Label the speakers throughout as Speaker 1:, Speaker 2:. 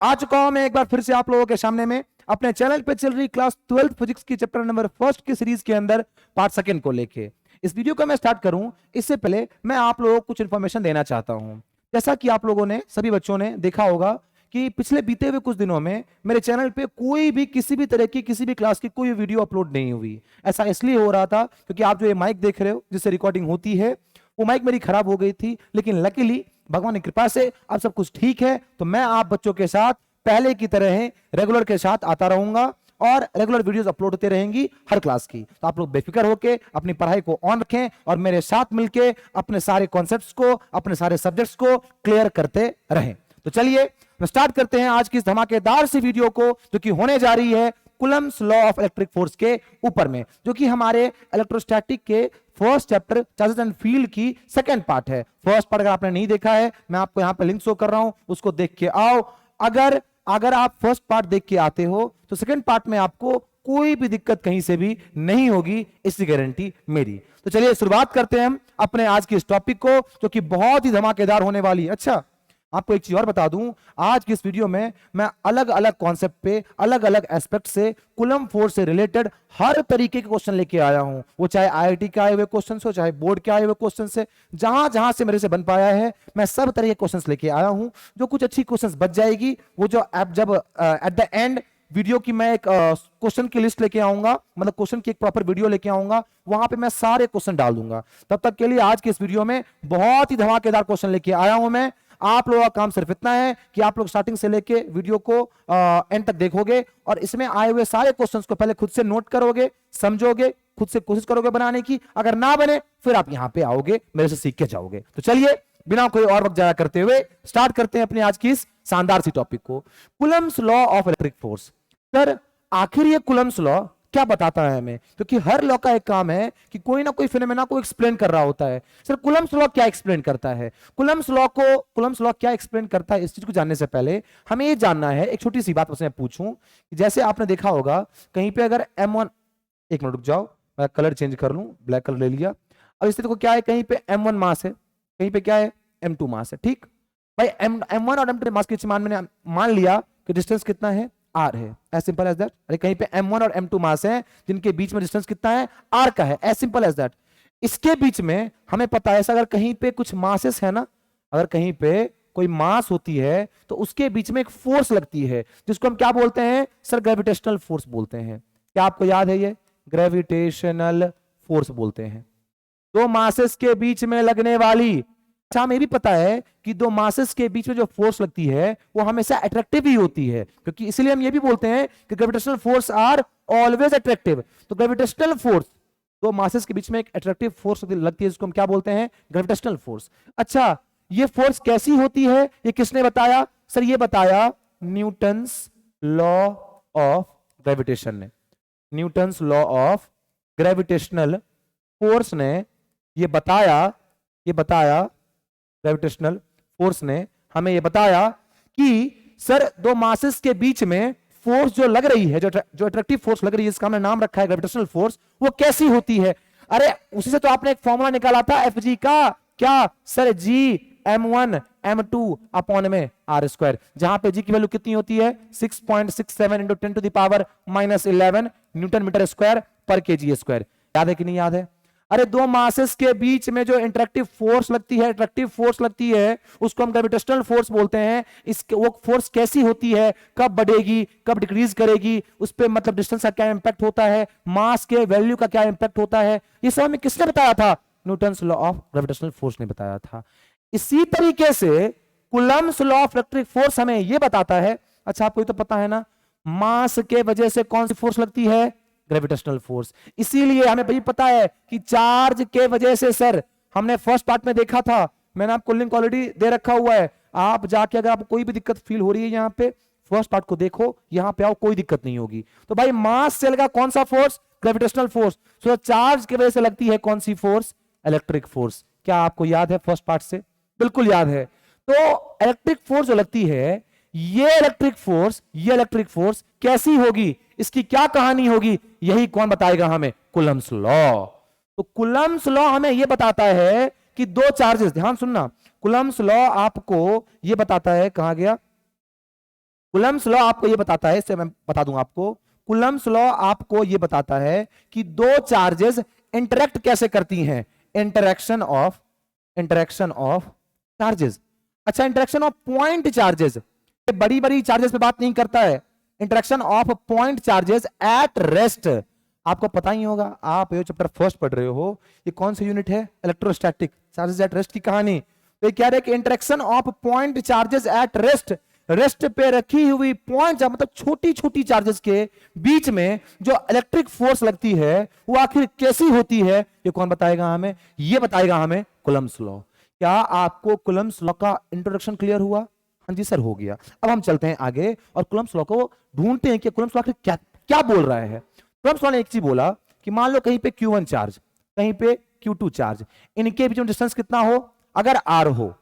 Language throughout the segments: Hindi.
Speaker 1: आ चुका हूं मैं एक बार फिर से आप लोगों के सामने में अपने चैनल पे चल रही क्लास 12th फिजिक्स की चैप्टर नंबर फर्स्ट की सीरीज के अंदर पार्ट सेकंड को लेके। इस वीडियो को मैं स्टार्ट करूं इससे पहले मैं आप लोगों को कुछ इंफॉर्मेशन देना चाहता हूं। जैसा कि आप लोगों ने सभी बच्चों ने देखा होगा कि पिछले बीते हुए कुछ दिनों में मेरे चैनल पे कोई भी किसी भी तरह की किसी भी क्लास की कोई वीडियो अपलोड नहीं हुई। ऐसा इसलिए हो रहा था क्योंकि आप जो ये माइक देख रहे हो जिससे रिकॉर्डिंग होती है वो माइक मेरी खराब हो गई थी, लेकिन लकीली भगवान की कृपा से अब सब कुछ ठीक है। तो मैं आप बच्चों के साथ पहले की तरह रेगुलर के साथ आता रहूंगा और रेगुलर वीडियोस अपलोड होते रहेंगी हर क्लास की। तो आप लोग बेफिक्र होकर अपनी पढ़ाई को ऑन रखें और मेरे साथ मिलके अपने सारे कॉन्सेप्ट्स को अपने सारे सब्जेक्ट्स को क्लियर करते रहें। तो चलिए स्टार्ट करते हैं आज की इस धमाकेदार सी वीडियो को जो कि होने जा रही है Coulomb's law of electric force के ऊपर में, जो कि हमारे इलेक्ट्रोस्टैटिक के first chapter charges and field की सेकंड पार्ट है। फर्स्ट पार्ट अगर आपने नहीं देखा है मैं आपको यहां पे लिंक शो कर रहा हूं, उसको देख के आओ। अगर अगर आप फर्स्ट पार्ट देख के आते हो तो सेकंड पार्ट में आपको कोई भी दिक्कत कहीं से भी नहीं होगी, इसकी गारंटी मेरी। तो चलिए शुरुआत करते हैं हम अपने आज के इस टॉपिक को जो कि बहुत ही धमाकेदार होने वाली है। अच्छा, आपको एक चीज और बता दूं, आज की इस वीडियो में मैं अलग अलग कॉन्सेप्ट पे अलग अलग एस्पेक्ट से कूलम्ब फोर्स से रिलेटेड हर तरीके के क्वेश्चन लेके आया हूं। वो चाहे आईआईटी के आए हुए क्वेश्चन हो, चाहे बोर्ड के आए हुए क्वेश्चन से, जहां जहां से मेरे से बन पाया है मैं सब तरह के क्वेश्चन लेके आया हूं। जो कुछ अच्छी क्वेश्चन बच जाएगी वो जो जब एट द एंड वीडियो की मैं एक क्वेश्चन की लिस्ट लेके आऊंगा, मतलब क्वेश्चन की एक प्रॉपर वीडियो लेके आऊंगा, वहां पे मैं सारे क्वेश्चन डाल दूंगा। तब तक के लिए आज के इस वीडियो में बहुत ही धमाकेदार क्वेश्चन लेके आया हूं मैं। आप लोगों का काम सिर्फ इतना है कि आप लोग स्टार्टिंग से लेके वीडियो को एंड तक देखोगे और इसमें आए हुए सारे क्वेश्चंस को पहले खुद से नोट करोगे, समझोगे, खुद से कोशिश करोगे बनाने की। अगर ना बने फिर आप यहां पे आओगे, मेरे से सीख के जाओगे। तो चलिए बिना कोई और वक्त जाया करते हुए स्टार्ट करते हैं अपने आज की इस शानदार सी टॉपिक को, Coulomb's law of electric force. Sir आखिर ये कूलम्ब्स लॉ क्या बताता है हमें? क्योंकि हर लॉ का एक काम है कि कोई ना कोई फिनोमेना को एक्सप्लेन कर रहा होता है। सर कूलम्ब्स लॉ क्या एक्सप्लेन करता है? कूलम्ब्स लॉ क्या एक्सप्लेन करता है, इस चीज को जानने से पहले हमें ये जानना है, एक छोटी सी बात मैं पूछूं, जैसे आपने देखा होगा कहीं पे अगर M1, एक मिनट रुक जाओ मैं कलर चेंज कर लूं, ब्लैक कलर ले लिया। अब इस देखो क्या है, कहीं पे M1 मास है, कहीं पे क्या है M2 मास है। ठीक भाई, M1 और M2 मास के मान मैंने मान लिया कि डिस्टेंस कितना है, R है, एज सिंपल एज दैट। अरे कहीं पे M1 और M2 मास है जिनके बीच में डिस्टेंस कितना है, R का है, एज सिंपल एज दैट। इसके बीच में हमें पता है अगर कहीं पे कुछ मासेस है ना, अगर कहीं पे कोई मास होती है तो उसके बीच में एक फोर्स लगती है जिसको हम क्या बोलते हैं सर, ग्रेविटेशनल फोर्स बोलते हैं। क्या आपको याद है ये? ग्रेविटेशनल फोर्स बोलते हैं। दो मासेस के बीच में लगने वाली, अच्छा हमें भी पता है कि दो मासेस के बीच में जो फोर्स लगती है वो हमेशा अट्रैक्टिव ही होती है, क्योंकि इसलिए हम ये भी बोलते हैं कि gravitational force are always attractive. तो ग्रेविटेशनल फोर्स, दो मासेस के बीच में एक अट्रैक्टिव फोर्स लगती है जिसको हम क्या बोलते हैं, ग्रेविटेशनल फोर्स। अच्छा ये फोर्स कैसी होती है, ये किसने बताया? सर ये बताया न्यूटन्स लॉ ऑफ ग्रेविटेशन ने, Newton's law of gravitational force ने ये बताया ग्रेविटेशनल फोर्स ने हमें यह बताया कि सर दो मासेस के बीच में फोर्स जो लग रही है, जो अट्रैक्टिव फोर्स लग रही है, इसका हमने नाम रखा है ग्रेविटेशनल फोर्स, वो कैसी होती है? अरे उसी से तो आपने एक फॉर्मूला निकाला था एफजी का, क्या सर? G m1m2 अपॉन में r², जहां पे G की वैल्यू कितनी होती है 6.67 इंटू 10⁻11 न्यूटन मीटर स्क्वायर पर kg²। याद है कि नहीं याद है? अरे दो मासेस के बीच में जो इंटरेक्टिव फोर्स लगती है, अट्रैक्टिव फोर्स लगती है, उसको हम ग्रेविटेशनल फोर्स बोलते हैं। इसके वो फोर्स कैसी होती है, कब बढ़ेगी, कब डिक्रीज करेगी, उस पर मतलब डिस्टेंस का क्या इंपैक्ट होता है, मास के वैल्यू का क्या इंपैक्ट होता है, ये सब हमें किसने बताया था? Newton's law of gravitational force ने बताया था। इसी तरीके से Coulomb's law of electric force हमें यह बताता है, अच्छा आपको ये तो पता है ना, मास के वजह से कौन सी फोर्स लगती है, ग्रेविटेशनल फोर्स। इसीलिए हमें भी पता है कि चार्ज के वजह से, सर हमने फर्स्ट पार्ट में देखा था, मैंने आपको लिंक ऑलरेडी दे रखा हुआ है, आप जाके अगर आपको कोई भी दिक्कत फील हो रही है यहाँ पे फर्स्ट पार्ट को देखो, यहां पे आओ, कोई दिक्कत नहीं होगी। तो भाई मास से लगा कौन सा फोर्स, ग्रेविटेशनल फोर्स। सो चार्ज की वजह से लगती है कौन सी फोर्स, इलेक्ट्रिक फोर्स। क्या आपको याद है फर्स्ट पार्ट से? बिल्कुल याद है। तो इलेक्ट्रिक फोर्स जो लगती है, ये इलेक्ट्रिक फोर्स कैसी होगी, इसकी क्या कहानी होगी, यही कौन बताएगा हमें? Coulomb's law. तो कूलम्ब्स लॉ हमें यह बताता है कि दो चार्जेस, ध्यान सुनना, कूलम्ब्स लॉ आपको यह बताता है, कहां गया कूलम्ब्स लॉ आपको ये बताता है, इससे मैं बता दूं आपको, कूलम्ब्स लॉ आपको ये बताता है कि दो चार्जेस इंटरेक्ट कैसे करती हैं, इंटरेक्शन ऑफ चार्जेस। अच्छा, इंटरेक्शन ऑफ पॉइंट चार्जेस, ये बड़ी बड़ी चार्जेस पे बात नहीं करता है, interaction of point charges at rest. आपको पता ही होगा, आप ये चैप्टर फर्स्ट पढ़ रहे हो, ये कौन सी यूनिट है, इलेक्ट्रोस्टैटिक चार्जेस एट रेस्ट की कहानी। तो ये कह रहे हैं कि interaction of point charges at rest, rest पे रखी हुई पॉइंट मतलब छोटी छोटी चार्जेस के बीच में जो इलेक्ट्रिक फोर्स लगती है वो आखिर कैसी होती है, ये कौन बताएगा हमें, ये बताएगा हमें कूलम्ब्स लॉ। क्या आपको कूलम्ब्स लॉ का इंट्रोडक्शन क्लियर हुआ? हाँ जी सर, हो गया। अब हम चलते हैं आगे और कूलम्ब्स लॉ को ढूंढते हैं कि कूलम्ब्स लॉ आखिर क्या क्या बोल रहा है। कूलम्ब्स लॉ ने एक चीज बोला कि मान लो कहीं पे Q1 चार्ज, कहीं पे Q2 चार्ज, इनके बीच में डिस्टेंस कितना हो, अगर R हो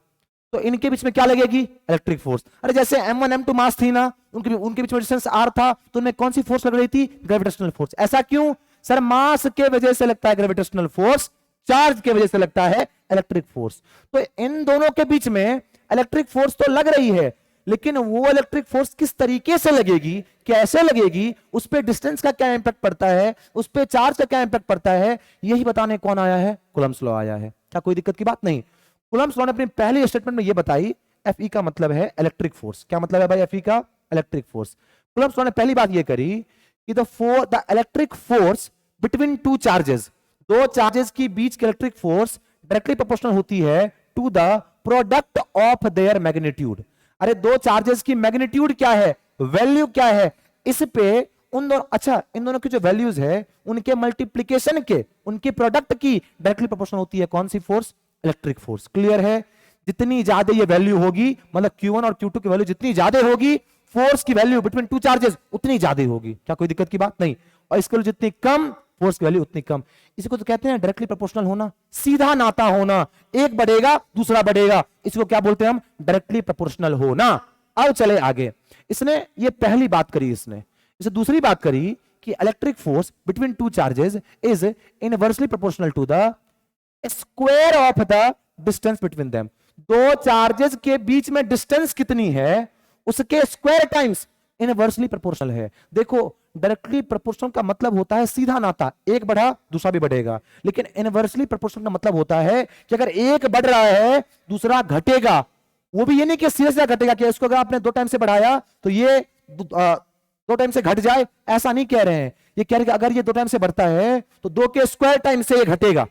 Speaker 1: तो इनके बीच में क्या लगेगी, इलेक्ट्रिक फोर्स। अरे जैसे M1 M2 मास थी ना, उनके बीच में डिस्टेंस R था, तो उनमें कौन सी फोर्स लग रही थी, ग्रेविटेशनल फोर्स। ऐसा क्यों सर? मास के वजह से लगता है ग्रेविटेशनल फोर्स, चार्ज के वजह से लगता है इलेक्ट्रिक फोर्स। तो इन दोनों के बीच में इलेक्ट्रिक फोर्स तो लग रही है, लेकिन वो इलेक्ट्रिक फोर्स किस तरीके से लगेगी, कैसे लगेगी, उस पर डिस्टेंस का क्या इंपैक्ट पड़ता है, उस पर चार्ज का क्या इंपैक्ट पड़ता है, यही बताने कौन आया है, कूलम्ब्स लॉ आया है। क्या कोई दिक्कत की बात नहीं? कूलम्ब्स लॉ ने अपनी पहली स्टेटमेंट में यह बताई, Fe का मतलब है इलेक्ट्रिक फोर्स। क्या मतलब है भाई Fe का? Electric force. कूलम्ब्स लॉ ने पहली बात यह करी कि the electric force between two charges, दो चार्जेस की बीच की इलेक्ट्रिक फोर्स डायरेक्टली प्रोपोर्शनल होती है to the product of their magnitude. अरे दो चार्जेस की मैग्नीट्यूड क्या है, वैल्यू क्या है, इस पे उन दोनों, अच्छा इन दोनों की जो वैल्यूज है उनके मल्टीप्लीकेशन के, उनके प्रोडक्ट की डायरेक्टली प्रोपोर्शनल होती है कौन सी फोर्स, इलेक्ट्रिक फोर्स। क्लियर है? जितनी ज्यादा ये वैल्यू होगी, मतलब Q1 और Q2 की वैल्यू जितनी ज्यादा होगी, फोर्स की वैल्यू बिटवीन टू चार्जेस उतनी ज्यादा होगी। क्या कोई दिक्कत की बात नहीं? और इसके लिए जितनी कम, फोर्स की वैल्यू उतनी कम। इसको तो कहते हैं डायरेक्टली प्रोपोर्शनल होना, सीधा नाता होना, एक बढ़ेगा दूसरा बढ़ेगा, इसको क्या बोलते हैं हम, डायरेक्टली प्रोपोर्शनल होना। अब चले आगे, इसने ये पहली बात करी, इसने दूसरी बात करी कि electric force between two charges is inversely proportional to the square of the distance between them. दो चार्जेस के बीच में डिस्टेंस कितनी है उसके स्क्वायर टाइम्स इनवर्सली प्रोपोर्शनल है। देखो डायरेक्टली प्रोपोर्शनल का मतलब होता है सीधा नाता, एक बढ़ा दूसरा भी बढ़ेगा, लेकिन इनवर्सली प्रोपोर्शनल का मतलब होता है कि अगर एक बढ़ रहा है दूसरा घटेगा। वो भी ये नहीं कि सीधे सीधा घटेगा, कि इसको अगर आपने 2 टाइम से बढ़ाया तो ये 2 टाइम से घट जाए, ऐसा नहीं कह रहे हैं। ये कह रहे हैं कि अगर ये 2 टाइम से बढ़ता है तो 2 के स्क्वायर टाइम से ये घटेगा।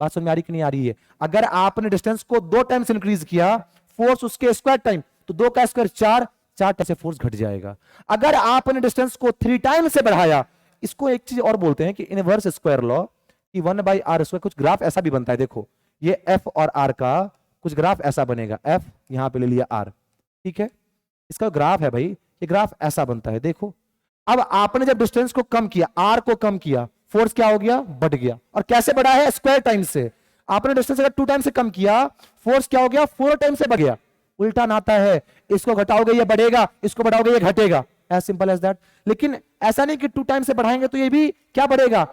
Speaker 1: बात समझ में आ रही कि नहीं आ रही है? अगर आपने डिस्टेंस को 2 टाइम से इंक्रीज किया, फोर्स उसके स्क्वायर टाइम, तो 2 का स्क्वायर 4 टाइम से फोर्स घट जाएगा। अगर आपने डिस्टेंस को 3 टाइम से बढ़ाया, इसको एक चीज और बोलते हैं कि इनवर्स स्क्वायर लॉ, कि 1/r²। कुछ ग्राफ ऐसा भी बनता है, देखो ये f और r का कुछ ग्राफ ऐसा बनेगा, f यहां पे ले लिया r, ठीक है, इसका ग्राफ है भाई, ये ग्राफ ऐसा बनता है। देखो अब आपने जब डिस्टेंस को कम किया, r को कम किया, फोर्स क्या हो गया, बढ़ गया। और कैसे बढ़ा है, स्क्वायर टाइम से। आपने डिस्टेंस अगर 2 टाइम से कम किया, फोर्स क्या हो गया, 4 टाइम से बढ़ गया। उल्टा नाता है, इसको घटाओगे ये बढ़ेगा, इसको बढ़ाओगे ये घटेगा, एज सिंपल एज दैट। लेकिन ऐसा नहीं कि 2 टाइम से बढ़ाएंगे तो ये भी क्या बढ़ेगा,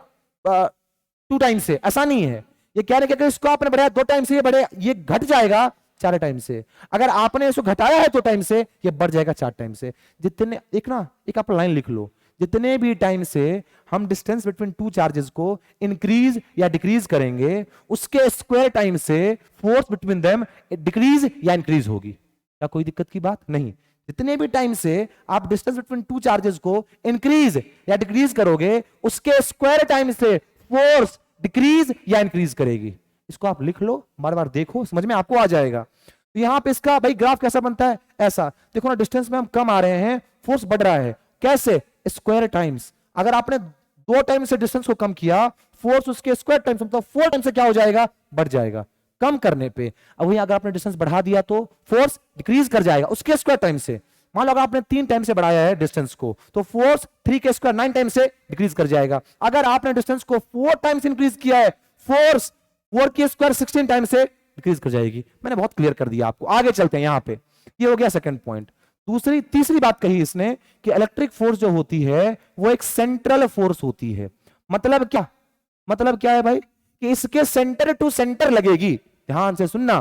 Speaker 1: 2 टाइम से, ऐसा नहीं है। ये कह रहे कि अगर इसको आपने बढ़ाया 2 टाइम से, ये बढ़े, ये घट जाएगा 4 टाइम से। अगर आपने इसको घटाया है 2 टाइम से, ये बढ़ जाएगा 4 टाइम से। जितने एक आप लाइन लिख लो, जितने भी टाइम से हम डिस्टेंस बिटवीन टू चार्जेस को इंक्रीज या डिक्रीज करेंगे, उसके स्क्वायर टाइम से फोर्स बिटवीन देम डिक्रीज या इंक्रीज होगी। क्या कोई दिक्कत की बात नहीं? जितने भी टाइम से आप डिस्टेंस बिटवीन टू चार्जेस को इंक्रीज या डिक्रीज करोगे, उसके स्क्वायर टाइम से फोर्स डिक्रीज या इंक्रीज करेगी। इसको आप लिख लो, बार बार देखो, समझ में आपको आ जाएगा। तो यहां पे इसका भाई ग्राफ कैसा बनता है, ऐसा देखो ना, डिस्टेंस में हम कम आ रहे हैं, फोर्स बढ़ रहा है, कैसे, स्क्वायर टाइम्स। अगर आपने 2 टाइम से डिस्टेंस को कम किया, फोर्स उसके स्क्वायर टाइम्स मतलब 4 टाइम से क्या हो जाएगा, बढ़ जाएगा कम करने पे। अब वही अगर आपने डिस्टेंस बढ़ा दिया तो फोर्स डिक्रीज कर जाएगा उसके स्क्वायर टाइम से। मान लो अगर आपने 3 टाइम से बढ़ाया है डिस्टेंस को, तो फोर्स 3 के स्क्वायर 9 टाइम से डिक्रीज कर जाएगा। अगर आपने डिस्टेंस को 4 टाइम्स इंक्रीज किया है, फोर्स 4 के स्क्वायर 16 टाइम से डिक्रीज कर जाएगी। मैंने बहुत क्लियर कर दिया आपको। आगे चलते हैं, यहां पे ये हो गया सेकंड पॉइंट। तीसरी बात कही इसने कि इलेक्ट्रिक फोर्स जो होती है वो एक सेंट्रल फोर्स होती है। मतलब क्या है भाई, कि इसके सेंटर टू सेंटर लगेगी। ध्यान से सुनना,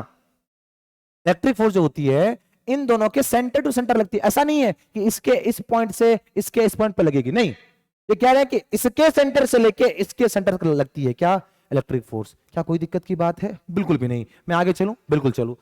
Speaker 1: इलेक्ट्रिक फोर्स जो होती है इन दोनों के सेंटर टू सेंटर लगती है। ऐसा नहीं है कि इसके इस पॉइंट से इसके इस पॉइंट पे लगेगी, नहीं, ये कह रहे हैं कि इसके सेंटर से लेके इसके सेंटर तक लगती है क्या, इलेक्ट्रिक फोर्स। क्या कोई दिक्कत की बात है? बिल्कुल भी नहीं। मैं आगे चलूं? बिल्कुल चलूं।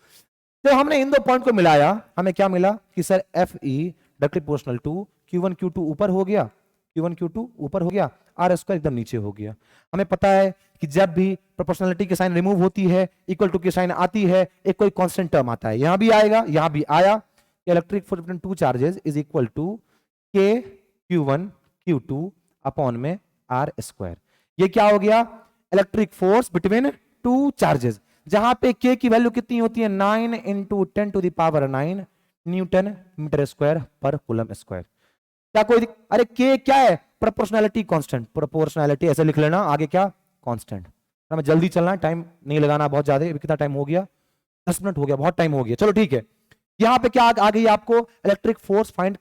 Speaker 1: तो हमने इन दो पॉइंट को मिलाया, हमें क्या मिला कि sir F E directly proportional to Q1 Q2 ऊपर हो गया, Q1 Q2 ऊपर हो गया, आर स्क्वायर एकदम नीचे हो गया। हमें पता है कि जब भी प्रोपोर्शनलिटी की साइन रिमूव होती है, इक्वल टू की साइन आती है, एक कोई कांस्टेंट टर्म आता है, यहां भी आएगा, यहां भी आया। Electric force between two charges is equal to K Q1 Q2 upon में आर स्क्वायर। ये क्या हो गया? Electric force between two charges, जहां पे के की वैल्यू कितनी होती है, 9 into 10 to the power 9 newton metre square पर कूलम स्क्वायर। क्या कोई अरे के क्या है? प्रोपोर्शनैलिटी कांस्टेंट, प्रोपोर्शनैलिटी ऐसे लिख लेना, आगे क्या कांस्टेंट। हमें जल्दी चलना है, टाइम नहीं लगाना बहुत ज्यादा। अभी कितना टाइम हो गया? 10 मिनट हो गया, बहुत टाइम हो गया। चलो ठीक है, यहां पे क्या आ गई आपको? Electric force find,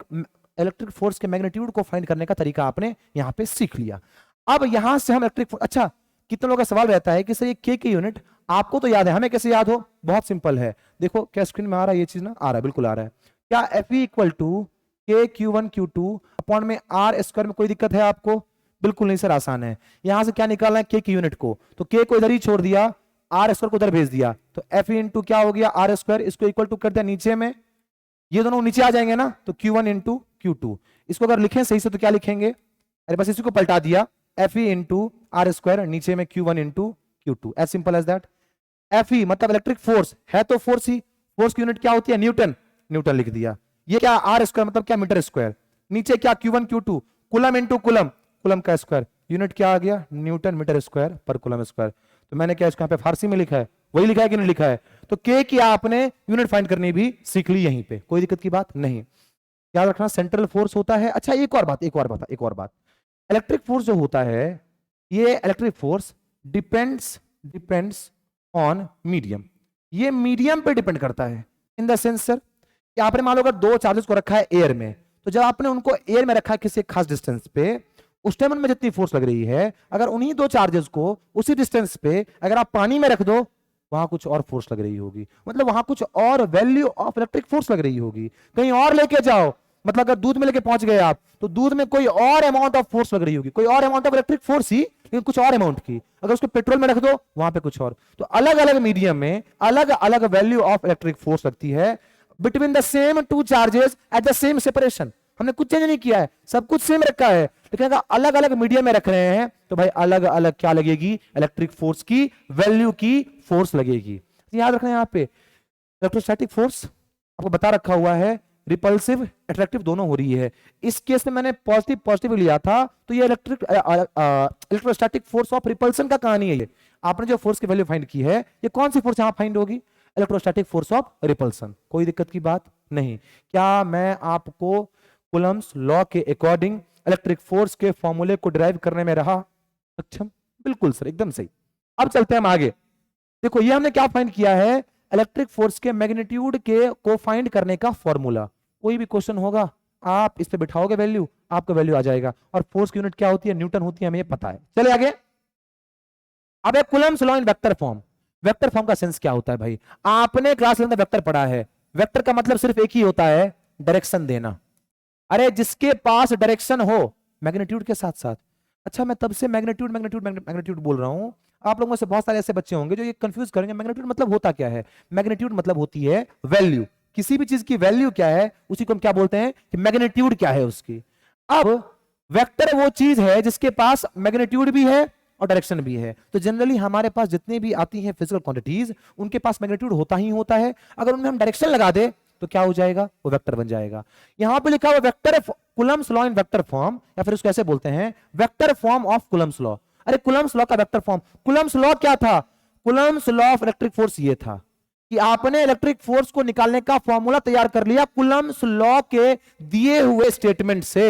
Speaker 1: electric force के मैग्नीट्यूड को फाइंड करने का तरीका आपने यहां पे सीख लिया। अब यहां से हम इलेक्ट्रिक फोर्स, अच्छा कितने लोगों का सवाल रहता है कि सर ये के की यूनिट आपको तो याद है, हमें कैसे याद हो? बहुत सिंपल है, देखो क्या स्क्रीन में आ रहा है ये चीज ना, आ रहा है, बिल्कुल आ रहा है। क्या F equal to K Q1 Q2 upon में आर स्क्वायर में कोई दिक्कत है आपको? बिल्कुल नहीं सर, आसान है। यहां से क्या निकालना है? के की यूनिट को, तो के को इधर ही छोड़ दिया, आर स्क्वायर को उधर भेज दिया, तो एफ इंटू क्या हो गया, आर स्क्वायर। इसको इक्वल टू कर दिया नीचे में, ये दोनों नीचे आ जाएंगे ना, तो Q1 इंटू Q2। इसको अगर लिखें सही से तो क्या लिखेंगे? अरे बस इसी को पलटा दिया, एफ इंटू आर स्क्वायर, नीचे में Q1 into Q2, as simple as that. F मतलब इलेक्ट्रिक फोर्स है, तो फोर्स ही, फोर्स की यूनिट क्या होती है? न्यूटन, न्यूटन लिख दिया। ये क्या आर स्क्वायर मतलब क्या? Metre square. नीचे क्या Q1 Q2, coulomb into coulomb, coulomb का स्क्वायर, यूनिट क्या आ गया? न्यूटन मीटर स्क्वायर पर कुलम स्क्वायर। तो मैंने क्या इसको यहाँ पे फारसी में लिखा है, वही लिखा है कि नहीं लिखा है? तो के की आपने यूनिट फाइंड करनी भी सीख ली यहीं पे, कोई दिक्कत की बात नहीं। याद रखना सेंट्रल फोर्स होता है। अच्छा एक और बात, इलेक्ट्रिक फोर्स जो होता है, ये electric force depends on medium, ये मीडियम पे डिपेंड करता है। इन द सेंस सर कि आपने मान लो अगर दो चार्जेस को रखा है एयर में, तो जब आपने उनको एयर में रखा है किसी खास डिस्टेंस पे, उस टाइम उनमें जितनी फोर्स लग रही है, अगर उन्हीं दो चार्जेस को उसी डिस्टेंस पे अगर आप पानी में रख दो, वहां कुछ और फोर्स लग रही होगी, मतलब वहां कुछ और वैल्यू ऑफ इलेक्ट्रिक फोर्स लग रही होगी। कहीं और लेके जाओ, मतलब अगर दूध में लेके पहुंच गए आप, तो दूध में कोई और अमाउंट ऑफ फोर्स लग रही होगी, कोई और अमाउंट ऑफ इलेक्ट्रिक फोर्स ही, लेकिन कुछ और अमाउंट की। अगर उसको पेट्रोल में रख दो, वहां पे कुछ और। तो अलग अलग मीडियम में अलग अलग वैल्यू ऑफ इलेक्ट्रिक फोर्स लगती है between the same two charges at the same separation. हमने कुछ चेंज नहीं किया है, सब कुछ सेम रखा है, लेकिन अगर अलग अलग मीडियम में रख रहे हैं तो भाई अलग अलग क्या लगेगी? इलेक्ट्रिक फोर्स की वैल्यू की फोर्स लगेगी। याद रखना यहाँ पे इलेक्ट्रोस्टैटिक फोर्स आपको बता रखा हुआ है, रिपल्सिव अट्रैक्टिव दोनों हो रही है। इस केस में मैंने पॉजिटिव लिया था, तो ये इलेक्ट्रोस्टैटिक फोर्स ऑफ रिपल्सन का कहानी है। ये आपने जो फोर्स की वैल्यू फाइंड की है, ये कौन सी फोर्स यहां फाइंड होगी? Electrostatic force of repulsion. कोई दिक्कत की बात नहीं। क्या मैं आपको कूलम्स लॉ के अकॉर्डिंग इलेक्ट्रिक फोर्स के फॉर्मूले को डिराइव करने में रहा सक्षम? बिल्कुल सर, एकदम सही। अब चलते हैं हम आगे। देखो ये हमने क्या फाइंड किया है? इलेक्ट्रिक फोर्स के मैग्नीट्यूड के को फाइंड करने का फॉर्मूला। कोई भी क्वेश्चन होगा, आप इस पे बिठाओगे वैल्यू, आपका वैल्यू आ जाएगा। और फोर्स की यूनिट क्या होती है? न्यूटन होती है, हमें ये पता है। चले आगे। अब एक Coulomb's law in vector form. Vector form का सेंस क्या होता है भाई? आपने क्लास में वेक्टर पढ़ा है। वेक्टर का मतलब सिर्फ एक ही होता है, डायरेक्शन देना। अरे जिसके पास डायरेक्शन हो मैग्नीट्यूड के साथ साथ। अच्छा मैं तब से मैग्नीट्यूड बोल रहा हूं, आप लोगों में से बहुत सारे ऐसे बच्चे होंगे जो ये कंफ्यूज करेंगे, मैग्नीट्यूड मतलब होता क्या है? मैग्नीट्यूड मतलब होती है वैल्यू। किसी भी चीज की वैल्यू क्या है, उसी को हम क्या बोलते हैं कि मैग्नीट्यूड क्या है उसकी। अब वेक्टर वो चीज है जिसके पास मैग्नीट्यूड भी है और डायरेक्शन भी है। तो जनरली हमारे पास जितनी भी आती हैं फिजिकल क्वांटिटीज, उनके पास मैग्नीट्यूड होता ही होता है। अगर उनमें हम डायरेक्शन लगा दे तो क्या हो जाएगा? वो वेक्टर बन जाएगा। यहां पे लिखा हुआ vector Coulomb's law in vector form, या फिर उसको ऐसे बोलते हैं vector form of Coulomb's law. अरे कूलम्स लॉ का वेक्टर फॉर्म, कूलम्स लॉ क्या था? Coulomb's law of electric force ये था कि आपने इलेक्ट्रिक फोर्स को निकालने का फॉर्मूला तैयार कर लिया कूलम्स लॉ के दिए हुए स्टेटमेंट से।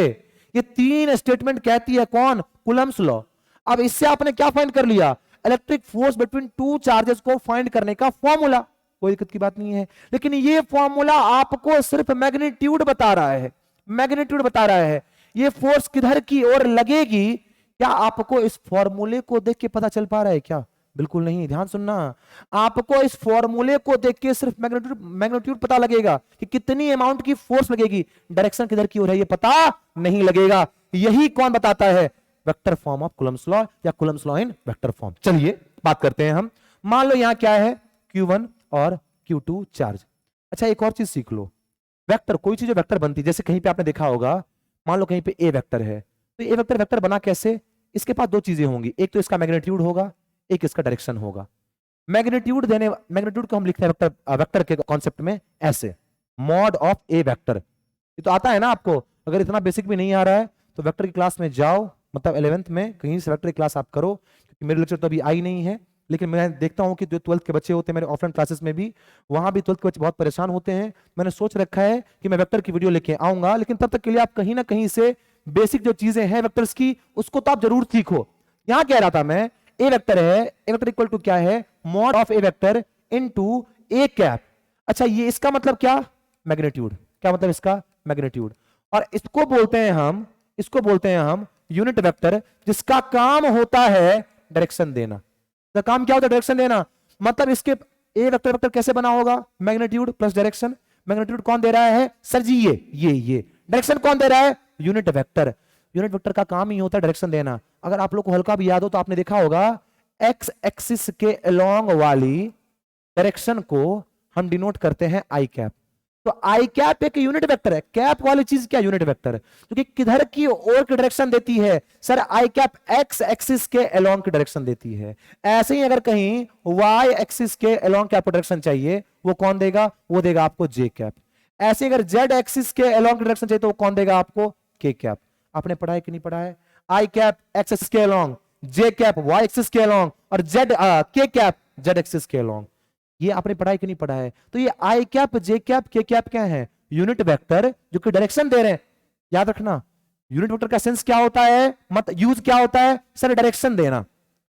Speaker 1: ये तीन स्टेटमेंट कहती है कौन? Coulomb's law. अब इससे आपने क्या फाइंड कर लिया? Electric force between two charges को फाइंड करने का फॉर्मूला। कोई दिक्कत की बात नहीं है, लेकिन ये फॉर्मूला आपको सिर्फ मैग्नीट्यूड बता रहा है, मैग्नीट्यूड बता रहा है। ये फोर्स किधर की ओर लगेगी, क्या आपको इस फॉर्मूले को देख के पता चल पा रहा है क्या? बिल्कुल नहीं, ध्यान सुनना। आपको इस फॉर्मूले को देख के सिर्फ मैग्नीट्यूड मैग्नीट्यूड पता लगेगा कि कितनी अमाउंट की फोर्स लगेगी, डायरेक्शन किधर की ओर है ये पता नहीं लगेगा। यही कौन बताता है? Vector form of Coulomb's law या Coulomb's law in vector form. चलिए बात करते हैं हम। मान लो यहां क्या है, Q1 और Q2 चार्ज। अच्छा एक और चीज सीख लो, वेक्टर, कोई चीज जो वेक्टर बनती है, जैसे कहीं पे आपने देखा होगा, मान लो कहीं पे ए वेक्टर है, तो ए वेक्टर वेक्टर बना कैसे? इसके पास दो चीजें होंगी, एक तो इसका मैग्नीट्यूड होगा, एक इसका डायरेक्शन होगा। मैग्नीट्यूड को हम लिखते हैं वेक्टर वेक्टर के कॉन्सेप्ट में ऐसे, मॉड ऑफ ए वेक्टर। ये तो आता है ना आपको, अगर इतना बेसिक भी नहीं आ रहा है तो वेक्टर की क्लास में जाओ, मतलब 11th में कहीं से वेक्टर की क्लास आप करो, क्योंकि मेरे लेक्चर तो अभी आई नहीं है, लेकिन मैं देखता हूं कि जो 12th के बच्चे होते हैं मेरे ऑफलाइन क्लासेस में भी, वहां भी 12th के बच्चे बहुत परेशान होते हैं। मैंने सोच रखा है कि मैं वेक्टर की वीडियो लेके आऊंगा, लेकिन तब तक के लिए आप कहीं ना कहीं से बेसिक जो चीजें हैं वेक्टर्स की, उसको तो आप जरूर सीखो। यहां कह रहा था मैं, ए वेक्टर है, ए वेक्टर इक्वल टू क्या है, mod of A vector into A cap. अच्छा ये इसका मतलब क्या? मैग्नीट्यूड। क्या मतलब इसका? मैग्नीट्यूड। और इसको बोलते हैं हम यूनिट वेक्टर, जिसका काम होता है डायरेक्शन देना। तो काम क्या होता है? डायरेक्शन देना। मतलब इसके ए वेक्टर वेक्टर कैसे बना होगा? Magnitude plus direction. मैग्नीट्यूड कौन दे रहा है सर जी? ये डायरेक्शन कौन दे रहा है? Unit vector. यूनिट वेक्टर का काम ही होता है डायरेक्शन देना। अगर आप लोग को हल्का भी याद हो तो आपने देखा होगा, एक्स एक्सिस के अलोंग वाली डायरेक्शन को हम डिनोट करते हैं आई कैप। तो आई कैप एक यूनिट वेक्टर है। कैप वाली चीज क्या? यूनिट वेक्टर, क्योंकि किधर की ओर की डायरेक्शन देती है सर? आई कैप एक्स एक्सिस के अलोंग की डायरेक्शन देती है। ऐसे ही अगर कहीं वाई एक्सिस के अलोंग कैप डायरेक्शन चाहिए, वो कौन देगा? वो देगा आपको जे कैप। ऐसे अगर जेड एक्सिस के अलोंग की डायरेक्शन चाहिए तो वो कौन देगा आपको? के कैप। आपने पढ़ा है कि नहीं पढ़ा है? आई कैप एक्स एक्सिस के अलोंग, जे कैप वाई एक्सिस के अलोंग, और जेड के कैप जेड एक्सिस के अलोंग। ये आपने पढ़ा है कि नहीं पढ़ा है? तो ये आई कैप जे कैप के कैप क्या है? यूनिट वेक्टर जो कि डायरेक्शन दे रहे हैं। याद रखना, यूनिट वेक्टर का सेंस क्या होता है, मत यूज क्या होता है सर? डायरेक्शन देना।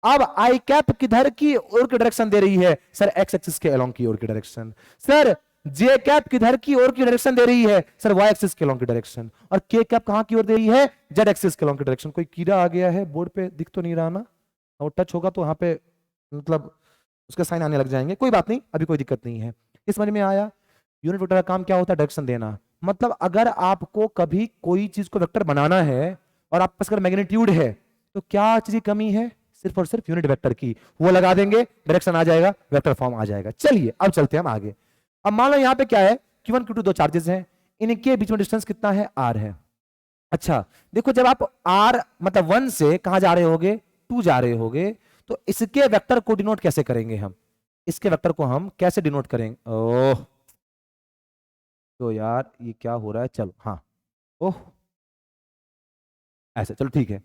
Speaker 1: अब आई कैप किधर की ओर की डायरेक्शन दे रही है सर? एक्स एक्सिस के अलोंग की ओर की डायरेक्शन। सर जे कैप किधर की ओर की डायरेक्शन दे रही है सर? वाई एक्सिस के अलोंग की डायरेक्शन। और के कैप कहां की ओर दे रही है? जेड एक्सिस के अलोंग की डायरेक्शन। कोई कीड़ा आ गया है बोर्ड पे, दिख तो नहीं रहा ना? और टच होगा तो वहां पे मतलब उसके साइन आने लग जाएंगे। कोई बात नहीं, अभी कोई दिक्कत नहीं है। इस समझ में आया? यूनिट वेक्टर का काम क्या होता है? डायरेक्शन देना। मतलब अगर आपको कभी कोई चीज को वेक्टर बनाना है और आपके पास अगर मैग्नीट्यूड है, तो क्या चीज की कमी है? सिर्फ और सिर्फ यूनिट वेक्टर की। वो लगा देंगे, डायरेक्शन आ जाएगा, वेक्टर फॉर्म आ जाएगा। चलिए अब चलते हैं हम आगे। अब मान लो यहाँ पे क्या है, Q1 Q2 दो चार्जेस हैं, इनके बीच में डिस्टेंस कितना है? R है। अच्छा देखो, जब आप R मतलब 1 से कहां जा रहे होगे? 2 जा रहे होगे, तो इसके वेक्टर को डिनोट कैसे करेंगे हम? इसके वेक्टर को हम कैसे डिनोट करेंगे? ओह तो यार ये क्या हो रहा है? चलो हाँ, ओह ऐसे, चलो ठीक है,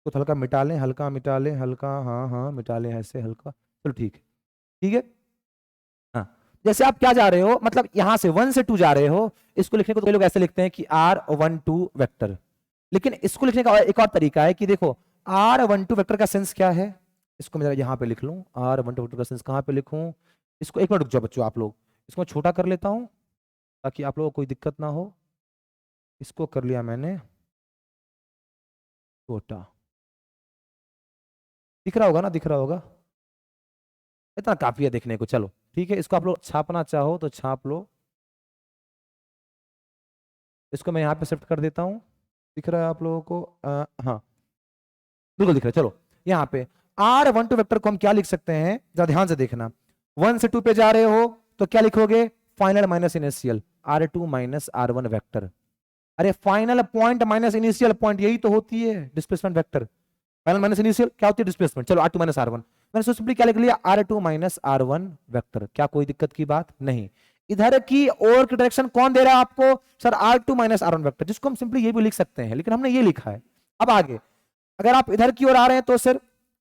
Speaker 1: तो हल्का मिटा लें, हल्का मिटा लें, हल्का, हाँ हाँ मिटा लें ऐसे हल्का, चलो ठीक है, ठीक है। हाँ, जैसे आप क्या जा रहे हो, मतलब यहां से 1 से 2 जा रहे हो, इसको लिखने को तो कई लोग ऐसे लिखते हैं कि R12 वेक्टर। लेकिन इसको लिखने का एक और तरीका है कि देखो, R12 वेक्टर का सेंस क्या है? इसको मैं यहां पे लिख लूं, R12 वेक्टर का सेंस कहां पे लिखूं? इसको एक मिनट रुक जाओ बच्चों, आप लोग, इसको छोटा कर लेता हूं ताकि आप लोगों को कोई दिक्कत ना हो। इसको कर लिया मैंने छोटा, दिख रहा होगा ना? दिख रहा होगा, इतना काफी है देखने को। चलो ठीक है, इसको आप लोग छापना चाहो तो छाप लो। इसको मैं यहाँ पे शिफ्ट कर देता हूँ, दिख रहा है आप लोगों को? हाँ बिल्कुल दिख रहा है। चलो यहाँ पे R12 वेक्टर को हम क्या लिख सकते हैं, जरा ध्यान से देखना। 1 से 2 पे जा रहे हो तो क्या लिखोगे? Final minus initial, R2 minus R1 vector. अरे final point minus initial point, यही तो होती है displacement vector. Final minus initial क्या होती है? डिस्प्लेसमेंट। चलो R2 माइनस R1, मैंने सो सिंपली क्या लिख लिया? R2 minus R1 vector. क्या कोई दिक्कत की बात नहीं? इधर की ओर की डायरेक्शन कौन दे रहा है आपको sir? R2 minus R1 vector, जिसको हम सिंपली ये भी लिख सकते हैं, लेकिन हमने ये लिखा है। अब आगे अगर आप इधर की ओर आ रहे हैं तो सर,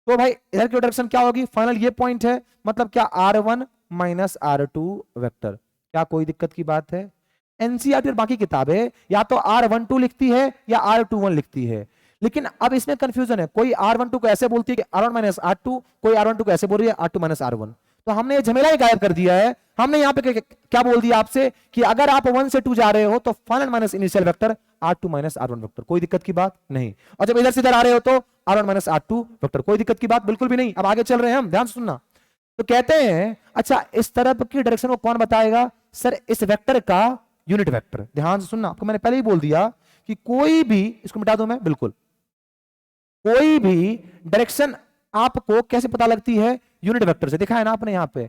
Speaker 1: तो भाई इधर की डायरेक्शन क्या होगी? फाइनल ये पॉइंट है, मतलब क्या? R1 minus R2 vector. क्या कोई दिक्कत की बात है? एनसीईआरटी और बाकी किताबें या तो R12 लिखती है या R21 लिखती है, लेकिन अब इसमें कंफ्यूजन है। कोई R12 को ऐसे बोलती है कि R1 माइनस R2, कोई R12 को ऐसे बोल रही है R2 माइनस R1। तो हमने ये झमेला ही गायब कर दिया है। हमने यहाँ पे क्या बोल दिया आपसे कि अगर आप 1 से 2 जा रहे हो तो final minus initial vector R2 minus R1 vector, कोई दिक्कत की बात नहीं। और जब इधर से इधर आ रहे हो तो R1 माइनस R2 वेक्टर, कोई दिक्कत की बात बिल्कुल भी नहीं। अब आगे चल रहे हैं हम, ध्यान से सुनना। तो कहते हैं अच्छा इस तरफ की डायरेक्शन को कौन बताएगा? सर इस वेक्टर का यूनिट वेक्टर। ध्यान से सुनना, आपको मैंने पहले ही बोल दिया कि कोई भी, इसको मिटा दूं मैं, बिल्कुल कोई भी डायरेक्शन आपको कैसे पता लगती है? यूनिट वेक्टर से। देखा है ना आपने यहाँ पे,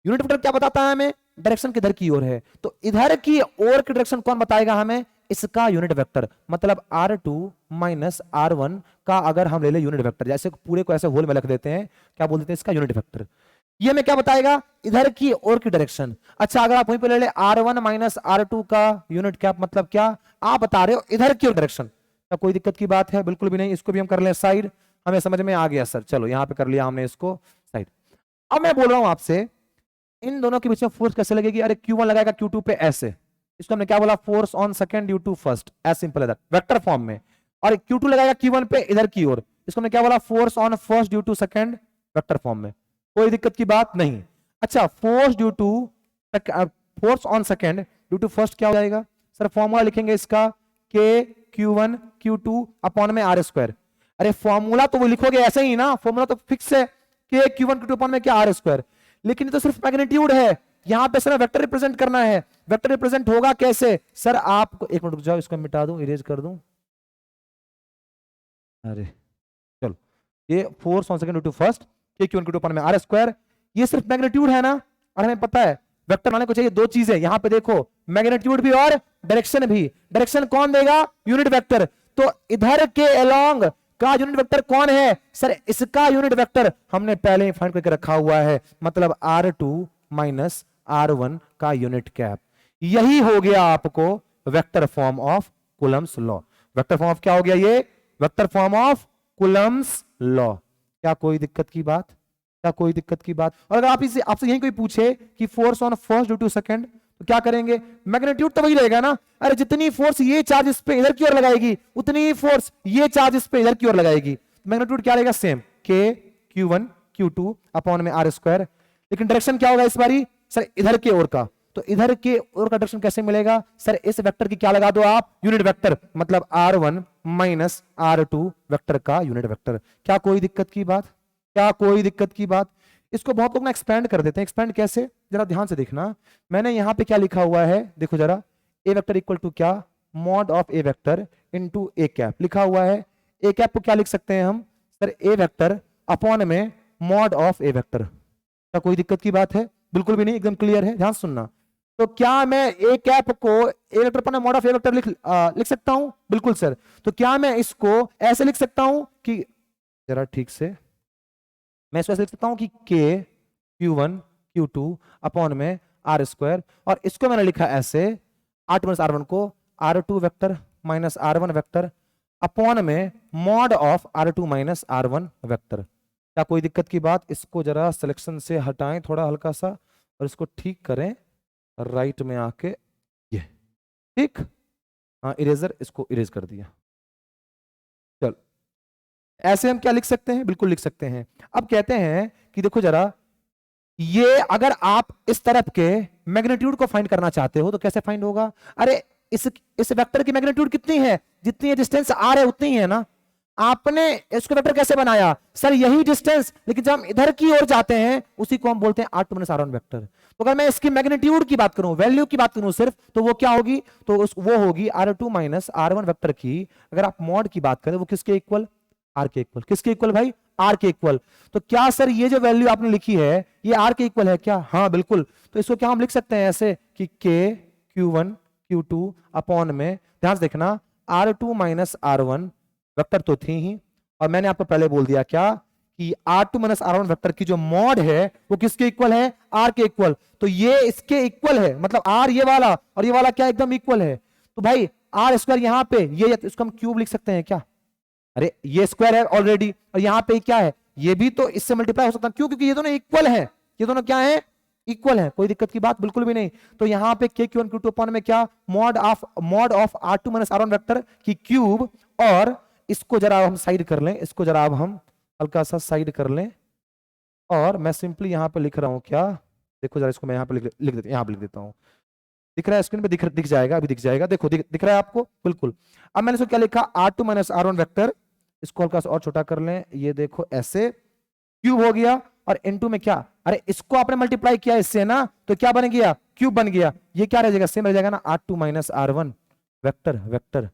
Speaker 1: यूनिट वेक्टर क्या बताता है हमें? डायरेक्शन किधर की ओर है। तो इधर की ओर की डायरेक्शन कौन बताएगा हमें? इसका यूनिट वेक्टर। मतलब R2 माइनस R1 का अगर हम ले ले यूनिट वेक्टर, जैसे पूरे को ऐसे होल में लिख देते हैं, क्या बोल देते हैं? इसका यूनिट वेक्टर। ये हमें क्या बताएगा? इधर की ओर की डायरेक्शन। अच्छा अगर आप वहीं पे ले ले R1 माइनस R2 का यूनिट क्या, मतलब क्या आप बता रहे हो? इधर की ओर डायरेक्शन। क्या कोई दिक्कत की बात है? बिल्कुल भी नहीं। इसको भी हम कर ले साइड, हमें समझ में आ गया सर। चलो यहां पे कर लिया हमने इसको साइड। अब मैं बोल रहा हूं आपसे इन दोनों के बीच में फोर्स कैसे लगेगी? अरे Q1 लगाएगा Q2 पे ऐसे, इसको हमने क्या बोला? Force on second due to first, as simple as that, vector form में। और Q2 लगाएगा Q1 पे इधर की ओर, इसको हमने क्या बोला? Force on first due to second, vector form में, कोई दिक्कत की बात नहीं। अच्छा force due to force on second due to first क्या हो जाएगा? सर फॉर्मूला लिखेंगे इसका K Q1 Q2 अपॉन में R स्क्वायर। अरे फॉर्मूला तो वो लिखोगे ऐसे ही ना, फॉर्मूला तो फिक्स है, K Q1 Q2 अपॉन में क्या? R square. लेकिन ये तो सिर्फ मैग्नीट्यूड है, यहां पे सर वेक्टर रिप्रेजेंट करना है। वेक्टर रिप्रेजेंट होगा कैसे? सर आपको एक मिनट रुक जाओ, इसको मिटा दूं, इरेज कर दूं। अरे चलो, ये force on second due to first K Q1 Q2 upon में R स्क्वायर, ये सिर्फ मैग्नीट्यूड है ना। और हमें पता है वेक्टर बनाने को चाहिए दो चीजें, यहां पे देखो मैग्नीट्यूड भी और डायरेक्शन भी। डायरेक्शन कौन देगा? Unit vector. तो इधर के अलोंग का यूनिट वेक्टर कौन है? सर इसका यूनिट वेक्टर हमने पहले ही फाइंड करके रखा हुआ है, मतलब R2 माइनस R1 का यूनिट कैप। यही हो गया आपको vector form of Coulomb's law. Vector form of क्या हो गया? ये vector form of Coulomb's law. क्या कोई दिक्कत की बात? क्या कोई दिक्कत की बात? और अगर आप इसे आपसे यही कोई पूछे कि force on first due to second, तो क्या करेंगे? मैग्नीट्यूड तो वही रहेगा ना। अरे जितनी फोर्स ये चार्ज इस पे इधर की ओर लगाएगी, उतनी ही फोर्स ये चार्ज इस पे इधर की ओर लगाएगी। मैग्नीट्यूड क्या रहेगा? Same, K Q1 Q2 upon में R स्क्वायर। लेकिन डायरेक्शन क्या होगा इस बारी? सर इधर के ओर का। तो इधर के ओर का डायरेक्शन कैसे मिलेगा? सर इस वेक्टर की क्या लगा दो आप? यूनिट वेक्टर, मतलब R1 माइनस R2 वेक्टर का यूनिट वेक्टर। क्या कोई दिक्कत की बात? क्या कोई दिक्कत की बात? इसको बहुत लोग ना एक्सपेंड कर देते हैं। एक्सपेंड कैसे? जरा ध्यान से देखना, मैंने यहां पे क्या लिखा हुआ है, देखो जरा। ए वेक्टर इक्वल टू क्या? Mod of A vector into A cap लिखा हुआ है। ए कैप को क्या लिख सकते हैं हम? सर ए वेक्टर अपॉन में मॉड ऑफ ए वेक्टर। क्या कोई दिक्कत की बात है? बिल्कुल भी नहीं, एकदम क्लियर है, ध्यान सुनना। तो क्या मैं ए कैप को A vector upon mod of A vector लिख सकता हूं? बिल्कुल सर। तो क्या मैं इसको ऐसे लिख सकता हूं कि, जरा ठीक से, मैं इसको ऐसे लिख सकता हूं कि K Q1 Q2 अपॉन में R स्क्वायर, और इसको मैंने लिखा ऐसे R2 माइनस R1 को R2 vector minus R1 vector upon में mod of R2 minus R1 vector. क्या कोई दिक्कत की बात? इसको जरा सिलेक्शन से हटाएं थोड़ा हल्का सा, और इसको ठीक करें राइट में आके, ये ठीक, हाँ इरेजर, इसको इरेज कर दिया। चलो ऐसे हम क्या लिख सकते हैं? बिल्कुल लिख सकते हैं। अब कहते हैं कि देखो जरा, ये अगर आप इस तरफ के मैग्नीट्यूड को फाइंड करना चाहते हो तो कैसे फाइंड होगा? अरे इस वेक्टर की मैग्नीट्यूड कितनी है? जितनी ये डिस्टेंस R है उतनी है ना। आपने इसको वेक्टर कैसे बनाया? सर यही डिस्टेंस, लेकिन जब हम इधर की ओर जाते हैं उसी को हम बोलते हैं R2 माइनस R1 वेक्टर। तो अगर मैं इसकी मैग्नीट्यूड की बात करूं, वैल्यू की बात करूं सिर्फ, तो वो क्या होगी? तो वो होगी R2 माइनस R1 वेक्टर की, अगर आप मॉड की बात करें, वो किसके इक्वल? R के इक्वल। किसके इक्वल भाई? R के इक्वल। तो क्या सर ये जो वैल्यू आपने लिखी है ये R के इक्वल है क्या? हाँ बिल्कुल। तो इसको क्या हम लिख सकते हैं ऐसे कि K Q1 Q2 अपॉन में, ध्यान से देखना, R2 माइनस R1 वेक्टर तो थी ही, और मैंने आपको पहले बोल दिया क्या कि R2 माइनस R1 वेक्टर की जो मॉड है वो किसके इक्वल है? R के इक्वल। तो ये इसके इक्वल है, मतलब R ये वाला और ये वाला क्या एकदम इक्वल है। तो भाई R स्क्वायर यहाँ पे, ये इसको हम क्यूब लिख सकते हैं क्या? अरे ये स्क्वायर है ऑलरेडी, और यहाँ पे क्या है? ये भी तो इससे मल्टीप्लाई हो सकता है। क्यों? क्योंकि ये दोनों इक्वल है। ये दोनों क्या है? इक्वल है। कोई दिक्कत की बात बिल्कुल भी नहीं। तो यहाँ पे K Q1 Q2 अपॉन में क्या? Mod of R2 minus R1 vector की क्यूब। और इसको जरा हम साइड कर लें, इसको जरा अब हम हल्का सा साइड कर लें, और मैं सिंपली यहाँ पे लिख रहा हूँ क्या, देखो जरा इसको मैं यहाँ पे लिख देता, यहाँ पे लिख देता हूँ। दिख रहा है स्क्रीन पे, दिख जाएगा, अभी दिख जाएगा, देखो दिख रहा है आपको बिल्कुल। अब मैंने इसको क्या लिखा, R2 माइनस R1 वेक्टर, इसको हल्का सा और छोटा कर लें, ये देखो ऐसे क्यूब हो गया। और इनटू में क्या, अरे इसको आपने मल्टीप्लाई किया इससे ना, तो क्या बन गया, क्यूब बन गया। ये क्या रह जाएगा, सेम रह जाएगा ना, R2 माइनस R1 वेक्टर।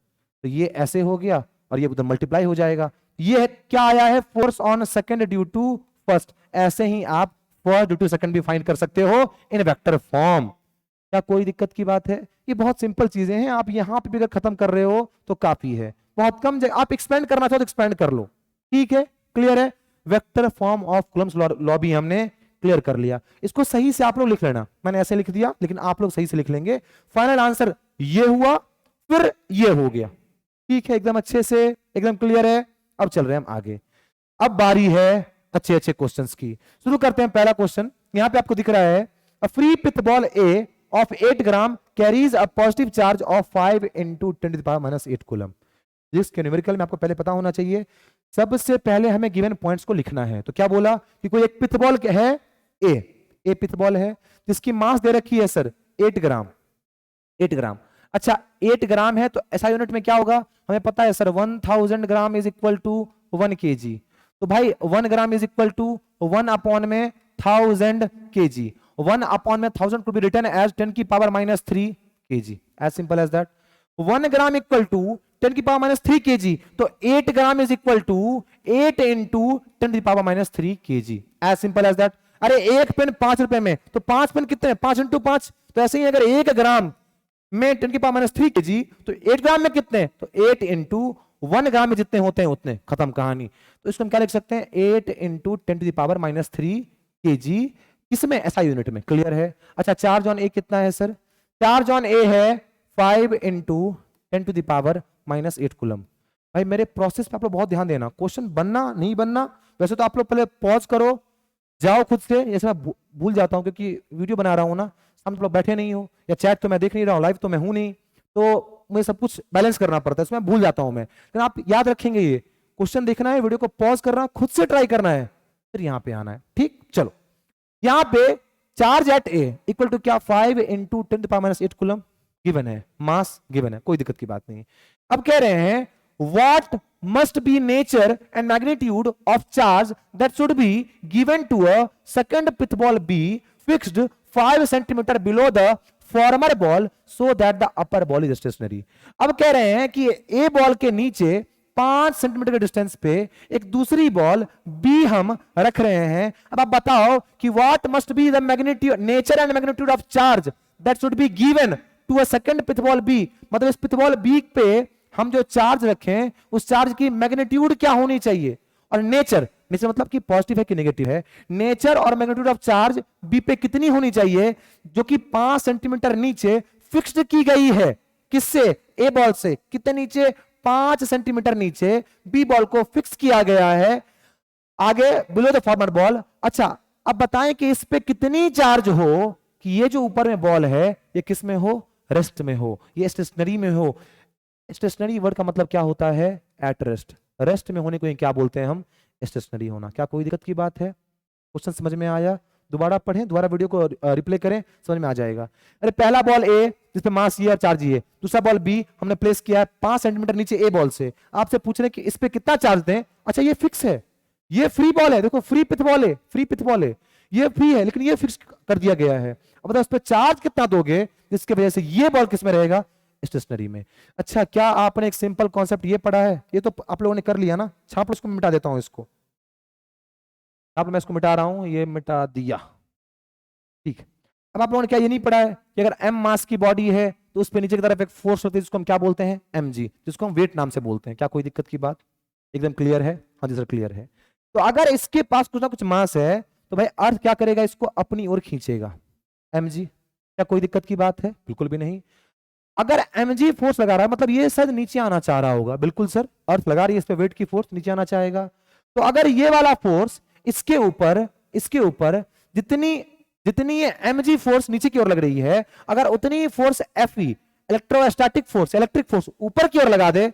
Speaker 1: तो ये ऐसे हो गया और ये उधर मल्टीप्लाई हो जाएगा। ये क्या आया है, force on second due to first. ऐसे ही आप फर्स्ट ड्यू टू सेकंड भी फाइंड कर सकते हो इन वेक्टर फॉर्म। क्या कोई दिक्कत की बात है, ये बहुत सिंपल चीजें हैं, आप यहां पे भी अगर खत्म कर रहे हो तो काफी है, बहुत कम जगह। आप एक्सपेंड करना चाहो तो एक्सपेंड कर लो, ठीक है, क्लियर है। Vector form of Coulomb's law भी हमने क्लियर कर लिया। इसको सही से आप लोग लिख लेना, मैंने ऐसे लिख दिया लेकिन आप लोग सही से लिख लेंगे। फाइनल आंसर ये हुआ, फिर ये हो गया, ठीक है, एकदम अच्छे से, एकदम क्लियर है। अब चल रहे हैं हम आगे। अब बारी है अच्छे अच्छे क्वेश्चंस की। शुरू करते हैं पहला क्वेश्चन। यहां पे आपको दिख रहा है, a free pithball a of 8 gram carries a positive charge of 5 into 10 to the power minus 8 coulomb. जिसके न्यूमेरिकल में आपको पहले पता होना चाहिए। सबसे पहले हमें गिवन पॉइंट्स को लिखना है। तो क्या बोला कि कोई एक पिथबॉल है ए पिथबॉल है जिसकी मास दे रखी है सर 8 ग्राम। 8 ग्राम, अच्छा 8 ग्राम है तो ऐसा यूनिट में क्या होगा, हमें पता है sir 1000 gram is equal to 1 kg। तो भाई 1 gram is equal to 1 upon में 1000 kg। 1 upon में 1000 could be written as 10 की power minus 3 kg, as simple as that। 1 gram equal to 10 की पावर माइनस 3 kg, तो 8 gram is equal to 8 into 10 की power minus 3 kg, as simple as that। अरे एक पेन 5 रुपए में, तो 5 पेन कितने, 5 into 5। तो ऐसे ही अगर 1 ग्राम में 10 की पावर माइनस 3 kg, तो 8 ग्राम में कितने, तो 8 into 1 ग्राम में जितने होते हैं उतने, खत्म कहानी। तो इसको हम क्या लिख सकते हैं, 8 into 10 की पावर माइनस 3 kg, इसमें ऐसा यूनिट में, क्लियर है। अच्छा चार्ज ऑन ए कितना है सर, चार्ज ऑन ए है 5 into 10 to the power minus 8 coulomb. भाई मेरे प्रोसेस पे आप लोग बहुत ध्यान देना, क्वेश्चन बनना नहीं बनना, वैसे तो आप लोग पहले पॉज करो, जाओ खुद से, जैसे मैं भूल जाता हूं क्योंकि वीडियो बना रहा हूं ना, हम लोग बैठे नहीं हो, या चैट तो मैं देख नहीं रहा हूं, लाइव तो मैं हूं नहीं, तो मुझे सब कुछ बैलेंस करना पड़ता है, इसमें भूल जाता हूं मैं। लेकिन आप याद रखेंगे, ये क्वेश्चन देखना है, वीडियो को पॉज करना, खुद से ट्राई करना है, फिर यहां पे आना है, ठीक। चलो यहां पे charge at A equal to क्या, 5 into 10 to the power minus 8 coulomb given है, मास गिवन है, कोई दिक्कत की बात नहीं। अब कह रहे हैं what must be nature and magnitude of charge that should be given to a second pithball B fixed 5 centimeter below the former ball so that the upper ball is stationary। अब कह रहे हैं कि ए बॉल के नीचे 5 सेंटीमीटर के डिस्टेंस पे एक दूसरी बॉल बी हम रख रहे हैं। अब आप बताओ कि what must be the magnitude, nature and magnitude of charge that should be given to a second pithball B. मतलब इस पिथबॉल बी पे हम जो चार्ज रखें उस चार्ज की मैग्नीट्यूड क्या होनी चाहिए, और नेचर मतलब कि पॉजिटिव है कि नेगेटिव है, नेचर और मैग्नीट्यूड ऑफ चार्ज बी पे कितनी होनी चाहिए, जो कि 5 सेंटीमीटर नीचे फिक्स्ड की गई है। किससे, ए बॉल से, कितने नीचे, 5 सेंटीमीटर नीचे बी बॉल को फिक्स किया गया है, आगे बिलो द फॉर्मर बॉल। अच्छा अब बताएं कि इस पे कितनी चार्ज हो कि ये जो ऊपर में बॉल है ये किस में हो, रेस्ट में हो, ये स्टेशनरी में हो। स्टेशनरी वर्ड का मतलब क्या होता है, एट रेस्ट, रेस्ट में होने को क्या बोलते हैं हम, स्टेशनरी होना। क्या कोई दिक्कत की बात है, क्वेश्चन समझ में आया, दोबारा पढ़ें, दोबारा वीडियो को रिप्ले करें, समझ में आ जाएगा। अरे पहला बॉल ए जिसपे मास ये और चार्ज ये, दूसरा बॉल बी हमने प्लेस किया है 5 सेंटीमीटर नीचे ए बॉल से। आपसे पूछ रहे कि इस पे कितना चार्ज दें। अच्छा ये फिक्स है, ये फ्री बॉल है, देखो फ्री पिथ बॉल है, फ्री पिथ बॉल है, ये फ्री है लेकिन ये फिक्स कर दिया गया है। अब बताओ इस पे चार्ज कितना दोगे जिसकी वजह से ये बॉल किस में रहेगा, स्टेशनरी में। अच्छा क्या आपने एक सिंपल कॉन्सेप्ट ये पढ़ा है, ये तो आप लोगों ने कर लिया ना, छाप लो, इसको मिटा देता हूं, इसको आप मैं इसको मिटा रहा हूं, ये मिटा दिया, ठीक है। अब आप लोगों ने क्या ये नहीं पढ़ा है कि अगर m मास की बॉडी है तो उस पे नीचे की तरफ एक फोर्स होती है जिसको हम क्या बोलते हैं, mg, जिसको हम वेट नाम से बोलते हैं। क्या कोई दिक्कत की बात, एकदम क्लियर है, हाँ जी सर क्लियर है। तो अगर इसके पास कुछ ना कुछ मास है तो भाई अर्थ क्या करेगा, इसको अपनी ओर खींचेगा, mg। क्या कोई दिक्कत की बात है, बिल्कुल भी नहीं। अगर mg फोर्स लगा रहा है मतलब ये शायद नीचे आना चाह रहा होगा, बिल्कुल सर, अर्थ लगा रही है, इस पे वेट की फोर्स नीचे आना चाहेगा। तो अगर ये वाला फोर्स इसके ऊपर जितनी ये mg फोर्स नीचे की ओर लग रही है, अगर उतनी force Fe electrostatic force, electric force ऊपर की ओर लगा दे,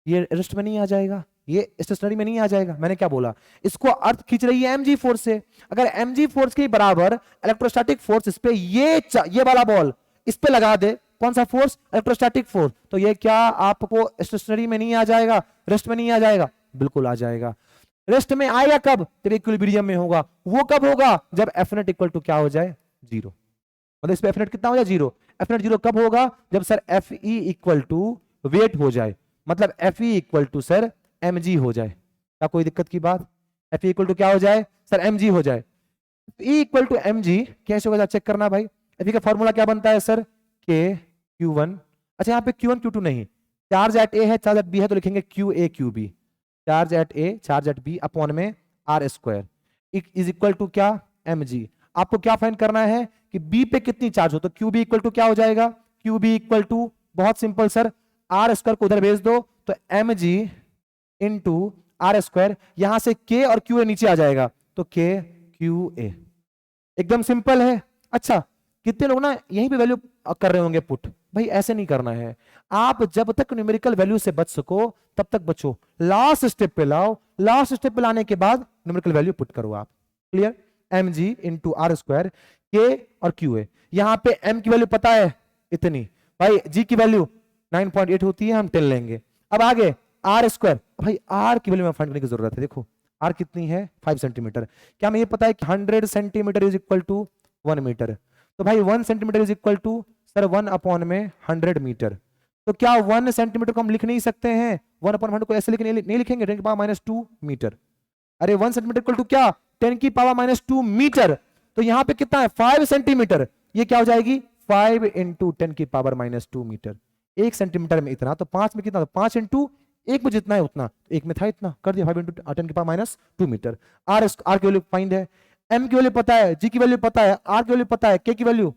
Speaker 1: ये रेस्ट में नहीं आ जाएगा, ये स्टेशनरी में नहीं आ जाएगा। मैंने क्या बोला, इसको अर्थ खींच रही है mg फोर्स से। अगर mg फोर्स के बराबर इलेक्ट्रोस्टैटिक फोर्स इस पे ये वाला बॉल इस पे लगा दे, कौन सा फोर्स, इलेक्ट्रोस्टैटिक फोर्स, तो ये क्या आपको स्टेशनरी में नहीं आ जाएगा, रेस्ट में नहीं आ जाएगा, बिल्कुल आ जाएगा। रेस्ट में आएगा कब, जब इक्विलिब्रियम में होगा। वो कब होगा, जब एफ नेट इक्वल टू क्या हो जाए, जीरो। मतलब इस पे एफ नेट कितना हो जाए, जीरो। एफ नेट जीरो कब होगा, जब sir F E equal to weight हो जाए, मतलब F E equal to sir M G हो जाए। क्या कोई दिक्कत की बात, एफ ई इक्वल टू क्या हो जाए सर, एम जी हो जाए। E equal to M G कैसे होगा चेक करना भाई। एफ ई का फॉर्मूला क्या बनता है सर, के क्यू वन। अच्छा यहाँ पे क्यू वन क्यू टू नहीं, चार्ज एट ए है चार्ज एट बी है, तो लिखेंगे Q A Q B, charge at A charge at B upon में R square is equal to क्या, एम जी। आपको क्या फाइंड करना है कि बी पे कितनी चार्ज हो, तो क्यू बी इक्वल टू क्या हो जाएगा, क्यू बी इक्वल टू बहुत सिंपल सर, आर स्क्वायर को उधर भेज दो तो M G into R square, यहां से के और क्यू ए नीचे आ जाएगा तो के क्यू ए, एकदम सिंपल है। अच्छा कितने लोग ना यहीं पे वैल्यू कर रहे होंगे पुट, भाई ऐसे नहीं करना है। आप जब तक न्यूमेरिकल वैल्यू से बच सको तब तक बचो, लास्ट स्टेप पे लाओ, लास्ट स्टेप पे लाने के बाद न्यूमेरिकल वैल्यू पुट करो आप। Clear, M G into R square, के और क्यू ए। यहां पे एम की वैल्यू पता है इतनी, भाई जी की वैल्यू 9.8 होती है, हम 10 लेंगे। अब आगे आर स्क्वायर, भाई आर की वैल्यू में फाइंड करने की जरूरत है। देखो आर कितनी है, 5 सेंटीमीटर। क्या हमें ये पता है कि 100 centimetre is equal to 1 metre, तो भाई 1 centimetre is equal to sir 1 upon में 100 मीटर। तो क्या 1 सेंटीमीटर को हम लिख नहीं सकते हैं, 1 अपॉन 100 को ऐसे नहीं लिखेंगे, 10 की पावर -2 मीटर। अरे 1 सेंटीमीटर इक्वल टू क्या, 10 की पावर -2 मीटर। तो यहां पे कितना है 5 सेंटीमीटर, ये क्या हो जाएगी 5 इंटू 10 की पावर -2 मीटर। 1 सेंटीमीटर में इतना, तो 5 में कितना, तो 5 इंटू 1 में जितना है उतना, एक में था इतना, कर दिया 5 इंटू 10 की पावर -2 मीटर। आर की वैल्यू फाइंड है, एम की वैल्यू पता है, जी की वैल्यू पता है, आर की वैल्यू पता है, के की वैल्यू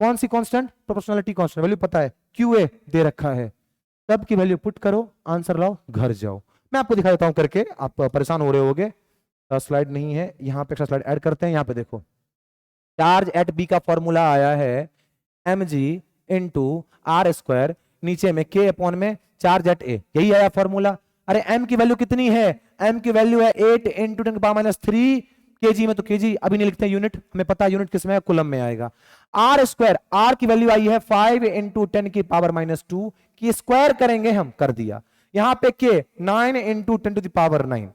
Speaker 1: कौन सी कांस्टेंट, प्रोपोर्शनलिटी कांस्टेंट वैल्यू पता है, क्यू ए दे रखा है, तब की वैल्यू पुट करो, आंसर लाओ, घर जाओ। मैं आपको दिखा देता हूं करके, आप परेशान हो रहे होगे। स्लाइड नहीं है यहाँ पे, एक्स्ट्रा स्लाइड ऐड करते हैं। यहाँ पे देखो चार्ज एट बी का फॉर्मूला आया है M G into R square, नीचे में के अपॉन में चार्ज एट ए, यही आया फॉर्मूला। अरे एम की वैल्यू कितनी है, एम की वैल्यू है 8 इंटू 10 की पावर -3 केजी में, तो केजी अभी नहीं लिखते हैं, यूनिट हमें पता है यूनिट किसमें है, कुलम में आएगा। आर स्क्वायर, आर की वैल्यू आई है 5 इंटू 10 की पावर -2 की स्क्वायर करेंगे हम, कर दिया। यहां पे K 9 into 10 to the power 9।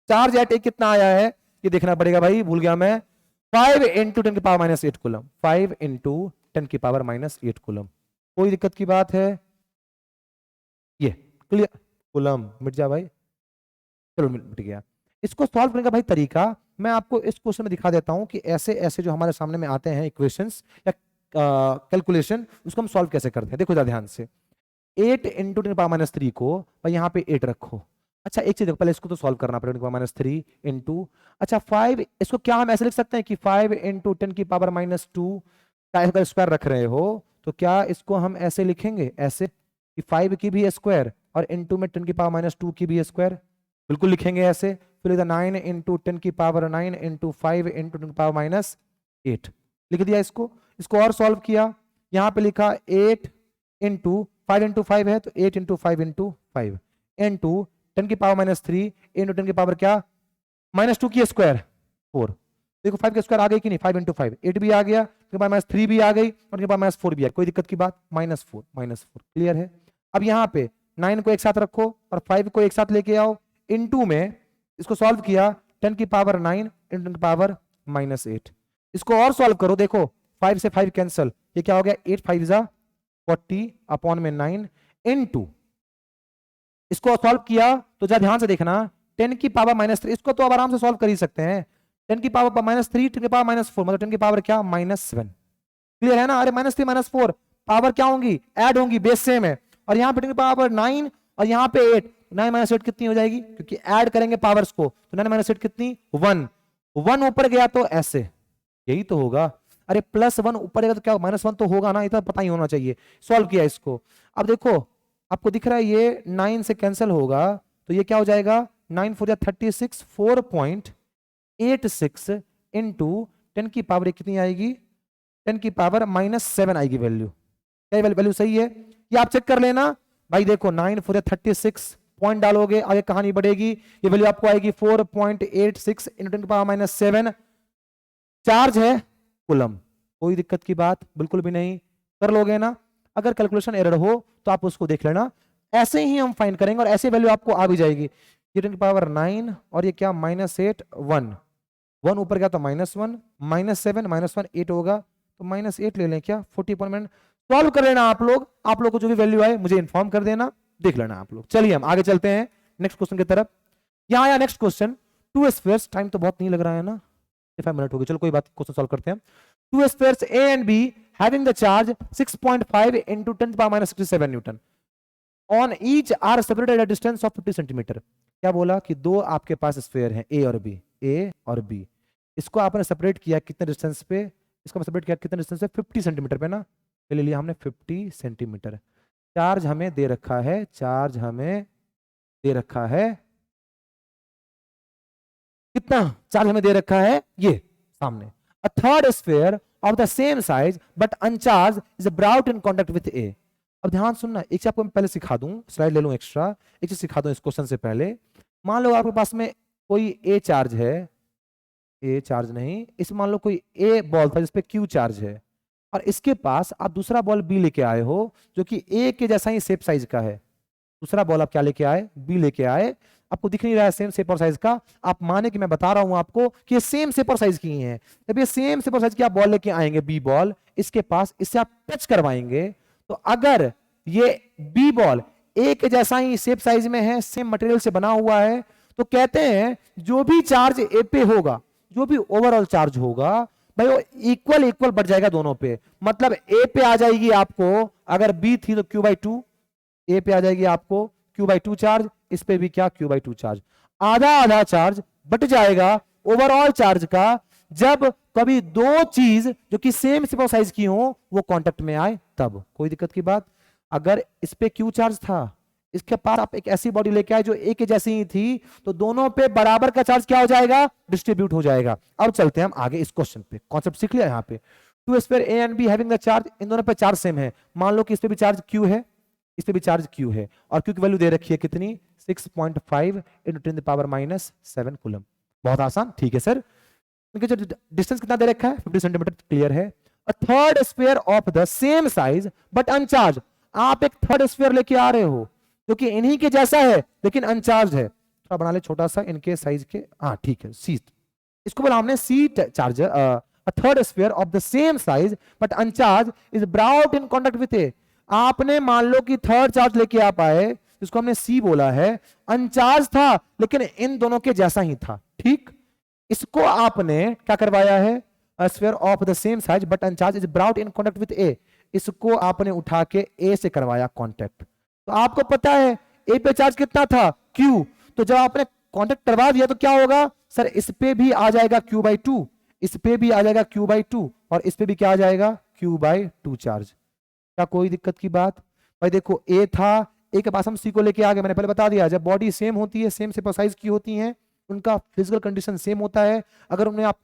Speaker 1: Charge at A कितना आया है ये देखना पड़ेगा भाई, भूल गया मैं, 5 इंटू 10 की पावर -8 कुलम, 5 इंटू 10 की पावर -8 कुलम। कोई दिक्कत की बात है, ये क्लियर, कुलम मिट जा भाई, चलो मिट गया। इसको सॉल्व करने का भाई तरीका मैं आपको इस क्वेश्चन में दिखा देता हूं कि ऐसे ऐसे जो हमारे सामने में आते हैं इक्वेशंस या कैलकुलेशन, उसको हम सॉल्व कैसे करते हैं। देखो जरा ध्यान से, 8 इंटू 10 पावर -3 को भाई यहाँ पे 8 रखो। अच्छा एक चीज देखो, पहले इसको तो सॉल्व करना पड़ेगा, 10 की पावर -3 इंटू, अच्छा 5, इसको क्या हम ऐसे लिख सकते हैं कि 5 इंटू 10 की पावर -2 का स्क्वायर रख रहे हो, तो क्या इसको हम ऐसे लिखेंगे, ऐसे कि 5 की भी स्क्वायर और इंटू में 10 की पावर -2 की भी स्क्वायर, बिल्कुल लिखेंगे ऐसे। फिर 9 इंटू 10 की पावर 9 इंटू 5 इंटू 10 की पावर -8 लिख दिया इसको। इसको और सॉल्व किया, यहाँ पे लिखा 8 इंटू 5 इंटू 5 है तो 8 इंटू 5 इंटू 5 इंटू 10 की पावर -3 इंटू 10 की पावर क्या -2 की स्क्वायर 4। देखो 5 की स्क्वायर आ गई कि नहीं, 5 इंटू 5 8 भी आ गया, -3 भी आ गई और -4 भी आ गई, कोई दिक्कत की बात, -4 क्लियर है। अब यहाँ पे 9 को एक साथ रखो और 5 को एक साथ लेके आओ, इनटू में इसको सॉल्व किया, 10 की पावर 9 इंटू 10 की पावर -8। इसको और सॉल्व करो, देखो 5 से 5 कैंसल, ये क्या हो गया 8 5 जा 40 अपॉन में 9 इनटू, इसको सॉल्व किया तो जरा ध्यान से देखना, 10 की पावर -3, इसको तो अब आराम से सॉल्व कर ही सकते हैं, 10 की पावर -3 10 की पावर -4 मतलब 10 की पावर क्या -7, क्लियर है ना। अरे -3 -4 पावर क्या होंगी, ऐड होंगी, बेस सेम है, और यहाँ पे 10 की पावर 9 और यहाँ पे 8, 9 - 8 कितनी हो जाएगी, क्योंकि ऐड करेंगे पावर्स को, तो 9 - 8 कितनी 1 ऊपर गया तो ऐसे, यही तो होगा। अरे +1 ऊपर गया तो क्या -1 तो होगा ना, इतना पता ही होना चाहिए। सॉल्व किया इसको, अब देखो आपको दिख रहा है ये 9 से कैंसिल होगा तो ये क्या हो जाएगा 9 4 या 36, 4.86 इंटू 10 की पावर कितनी आएगी, 10 की पावर -7 आएगी वैल्यू। क्या वैल्यू सही है, ये आप चेक कर लेना भाई। देखो 9 4 या 36, पॉइंट डालोगे आगे कहानी बढ़ेगी, ये वैल्यू आपको आएगी 4.86 × 10⁻⁷ चार्ज है कूलम। कोई दिक्कत की बात बिल्कुल भी नहीं, कर लोगे ना। अगर कैलकुलेशन एरर हो तो आप उसको देख लेना, ऐसे ही हम फाइंड करेंगे और ऐसे वैल्यू आपको आ भी जाएगी। 10⁻9 और ये क्या -8 1 ऊपर गया तो -1 -7 -1 8 होगा, तो -8 ले लें क्या, 40.9 सॉल्व कर लेना आप लोग को जो भी वैल्यू आए मुझे इन्फॉर्म कर देना, देख लेना आप लोग। चलिए हम आगे चलते हैं नेक्स्ट क्वेश्चन की तरफ। यहाँ आया नेक्स्ट क्वेश्चन, 2 स्फीयर्स, टाइम तो बहुत नहीं लग रहा है ना, 5 मिनट हो गए, चलो कोई बात, क्वेश्चन सॉल्व करते हैं। 2 spheres A and B having the charge 6.5 × 10⁻�67 Newton on each are separated at a distance of 50 centimetre. क्या बोला कि दो आपके पास स्फीयर हैं A और B, इसको आपने सेपरेट किया कितने डिस्टेंस पे, इसको सेपरेट किया कितने डिस्टेंस पे, 50 सेंटीमीटर पे ना, ले लिया हमने 50 सेंटीमीटर। चार्ज हमें दे रखा है, चार्ज हमें दे रखा है कितना, चार्ज हमें दे रखा है ये सामने। A third sphere of the same size but uncharged is brought in contact with A। अब ध्यान सुनना, एक चीज आपको मैं पहले सिखा दूं, स्लाइड ले लूं एक्स्ट्रा, एक चीज सिखा दूं इस क्वेश्चन से पहले। मान लो आपके पास में कोई A चार्ज है, A चार्ज नहीं, इस मान लो कोई A बॉल था जिसपे Q चार्ज है, और इसके पास आप दूसरा बॉल B लेके आए हो जो कि A के जैसा ही शेप साइज का है। दूसरा बॉल आप क्या लेके आए, B लेके आए, आपको दिख नहीं रहा है सेम शेप और साइज का, आप माने कि मैं बता रहा हूं आपको कि ये सेम शेप और साइज की हैं। जब ये सेम शेप और साइज की आप बॉल लेके आएंगे B बॉल, इसके पास, इससे आप टच करवाएंगे, तो अगर ये B बॉल A के जैसा ही शेप साइज में है, सेम मटेरियल से बना हुआ है, तो कहते हैं जो भी चार्ज A पे होगा, जो भी ओवरऑल चार्ज होगा भाई वो इक्वल बढ़ जाएगा दोनों पे। मतलब A पे आ जाएगी आपको, अगर B थी तो Q/2, A पे आ जाएगी आपको Q/2 चार्ज, इस पे भी क्या Q/2 चार्ज, आधा चार्ज बट जाएगा ओवरऑल चार्ज का, जब कभी दो चीज जो कि सेम साइज की हो वो कांटेक्ट में आए तब। कोई दिक्कत की बात, अगर इस पे Q चार्ज था, इसके पास आप एक ऐसी बॉडी लेके आए जो A के जैसी ही थी, तो दोनों पे बराबर का चार्ज क्या हो जाएगा, डिस्ट्रीब्यूट हो जाएगा। अब चलते हैं हम आगे इस क्वेश्चन पे, कॉन्सेप्ट सीख लिया। यहाँ पे 2 sphere A and B having the charge, इन दोनों पे चार्ज सेम है। मान लो कि इस पे भी चार्ज Q है, इस पे भी चार्ज Q है, और Q की वैल्यू दे रखी है कितनी, 6.5 × 10⁻⁷ कूलम। बहुत आसान, ठीक है सर। जो डिस्टेंस कितना दे रखा है, 50 सेंटीमीटर, क्लियर है। अ third sphere of the same size but अनचार्ज, आप एक थर्ड स्फीयर लेके आ रहे हो जो कि इन्हीं के जैसा है लेकिन अनचार्ज है, थोड़ा बना ले छोटा सा इनके साइज के, हाँ ठीक है, सी, इसको बोला हमने C charger. A third sphere of the same size but uncharge is brought in contact with A. आपने मान लो कि थर्ड चार्ज लेके आप आए, जिसको हमने सी बोला है, अनचार्ज था लेकिन इन दोनों के जैसा ही था, ठीक। इसको आपने क्या करवाया है, a sphere of the same size but uncharged is brought in contact with A, इसको आपने उठा के A से करवाया कांटेक्ट। तो आपको पता है A पे चार्ज कितना था, Q, तो जब आपने कांटेक्ट करवा दिया तो क्या होगा सर, इस पे भी आ जाएगा Q/2, इस पे भी आ जाएगा Q/2, और इस पे भी क्या आ जाएगा Q/2 चार्ज। क्या कोई दिक्कत की बात, भाई देखो A था, A के पास हम C को लेके आ गए, मैंने पहले बता दिया, जब बॉडी सेम होती है, सेम शेप और साइज की होती है, उनका फिजिकल कंडीशन सेम होता है, अगर उन्हें आप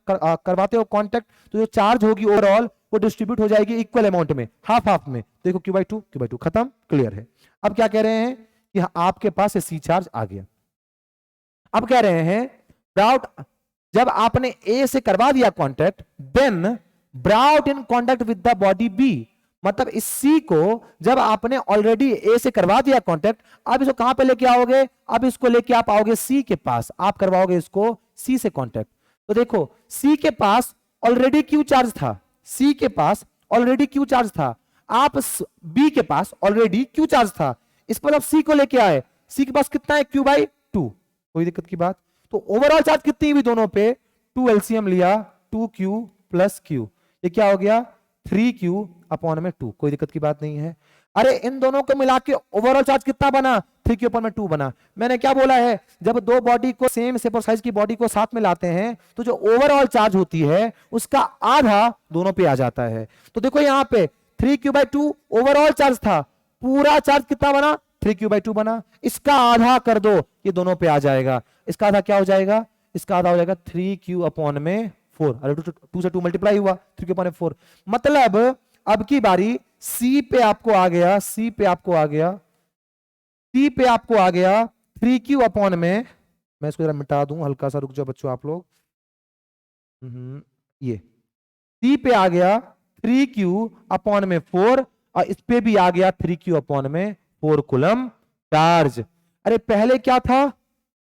Speaker 1: करवाते हो कांटेक्ट, तो जो चार्ज होगी ओवरऑल वो डिस्ट्रीब्यूट हो जाएगी इक्वल अमाउंट में, हाफ में। देखो Q/2 खत्म, क्लियर है। अब क्या कह रहे हैं कि आपके पास सी चार्ज आ गया। अब कह रहे हैं ब्राउट, जब आपने A से करवा दिया contact, then brought in contact with the body B, मतलब इस C को जब आपने ऑलरेडी A से करवा दिया कांटेक्ट, अब इसको कहां पे लेके आओगे, अब इसको लेके आप आओगे C के पास, आप करवाओगे इसको C से कांटेक्ट। तो देखो C के पास ऑलरेडी Q चार्ज था, C के पास ऑलरेडी Q चार्ज था, आप B के पास ऑलरेडी Q चार्ज था, इस पर आप C को लेके आए, C के पास कितना है Q/2, कोई दिक्कत की बात। तो ओवरऑल चार्ज कितनी हुई दोनों पे, 2 LCM लिया, 2Q + Q, ये क्या हो गया 3Q/2, कोई दिक्कत की बात नहीं है। अरे इन दोनों को मिला के ओवरऑल चार्ज कितना बना, 3Q/2 बना। मैंने क्या बोला है, जब दो बॉडी को सेम शेप और साइज की बॉडी को साथ में लाते हैं तो जो ओवरऑल चार्ज होती है उसका आधा दोनों पे आ जाता है। तो देखो यहाँ पे 3Q/2 ओवरऑल चार्ज था, पूरा चार्ज कितना बना, 3Q/2 बना, इसका आधा कर दो, ये दोनों पे आ जाएगा, इसका आधा क्या हो जाएगा, इसका आधा हो जाएगा 3Q/4, अरे 2 से 2 मल्टीप्लाई हुआ, 3Q/4। मतलब अब की बारी C पे आपको आ गया, C पे आपको आ गया 3q अपॉन में, मैं इसको जरा मिटा दूं, हल्का सा रुक जाओ बच्चों आप लोग। ये C पे आ गया 3q अपॉन में 4, और इस पे भी आ गया 3q अपॉन में 4 कूलम चार्ज। अरे पहले क्या था,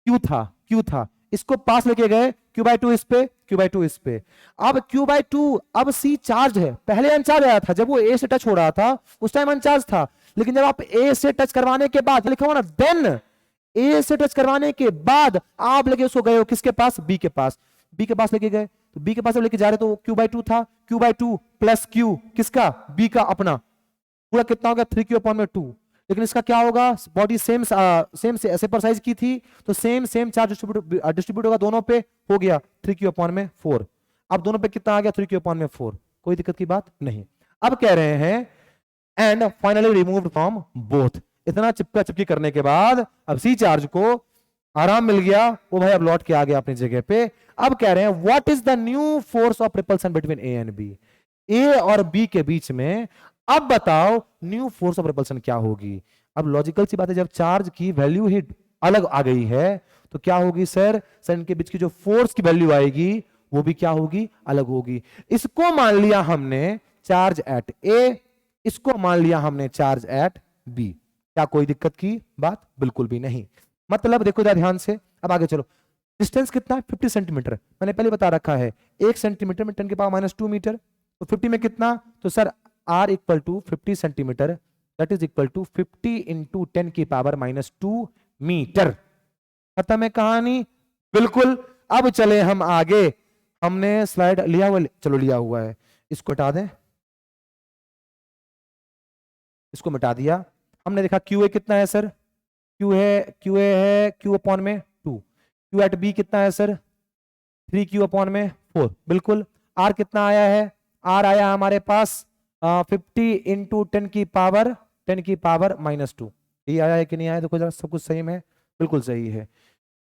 Speaker 1: Q था, इसको पास लेके गए Q/2 इस पे, Q/2 इस पे। अब Q/2, अब C चार्ज है, पहले अनचार्ज आया था, जब वो A से टच हो रहा था उस टाइम अनचार्ज था, लेकिन जब आप A से टच करवाने के बाद, लिखा हुआ ना देन, A से टच करवाने के बाद आप लेके उसको गए हो किसके पास, B के पास, B के पास लेके गए, तो B के पास लेके जा रहे तो Q/2 था, Q/2 प्लस Q किसका, B का अपना, पूरा कितना हो गया 3Q अपॉन में 2। लेकिन इसका क्या होगा, बॉडी सेम से ऐसे पर साइज की थी, तो सेम चार्ज डिस्ट्रीब्यूट होगा दोनों पे, हो गया 3Q अपॉन में 4। अब दोनों पे कितना आ गया 3Q अपॉन में 4, कोई दिक्कत की बात नहीं। अब कह रहे हैं and finally removed from both, इतना चिपका चिपकी करने के बाद अब सी चार्ज को आराम मिल गया, वो भाई अब लौट के आ गया अपनी जगह पे। अब कह रहे हैं what is the new force of repulsion between A and B, A और बी के बीच में, अब बताओ न्यू फोर्स ऑफ रिपल्सन क्या होगी। अब लॉजिकल सी बात है, जब चार्ज की वैल्यू ही अलग आ गई है तो क्या होगी सर, इनके बीच की जो फोर्स की वैल्यू आएगी वो भी क्या होगी, अलग होगी। इसको मान लिया हमने चार्ज एट ए, इसको मान लिया हमने चार्ज एट बी, क्या कोई दिक्कत की बात, बिल्कुल भी नहीं। मतलब देखो जरा ध्यान से, अब आगे चलो। डिस्टेंस कितना है 50 सेंटीमीटर, मैंने पहले बता रखा है 1 सेंटीमीटर में 10 की पावर -2 मीटर, तो 50 में कितना, तो sir r equal to 50 centimetre, that is equal to 50 into 10 की पावर -2 मीटर। खत्म है कहानी, बिल्कुल। अब चले हम आगे, हमने स्लाइड लिया हुआ, चलो लिया हुआ है, इसको हटा दें, इसको मिटा दिया। हमने देखा QA कितना है सर, QA है Q अपॉन में 2, Q एट B कितना है सर 3Q अपॉन में 4, बिल्कुल। R कितना आया है, R आया हमारे पास 50 इंटू 10 की पावर -2, ये आया है कि नहीं आया, देखो जरा सब कुछ सही में, बिल्कुल सही है।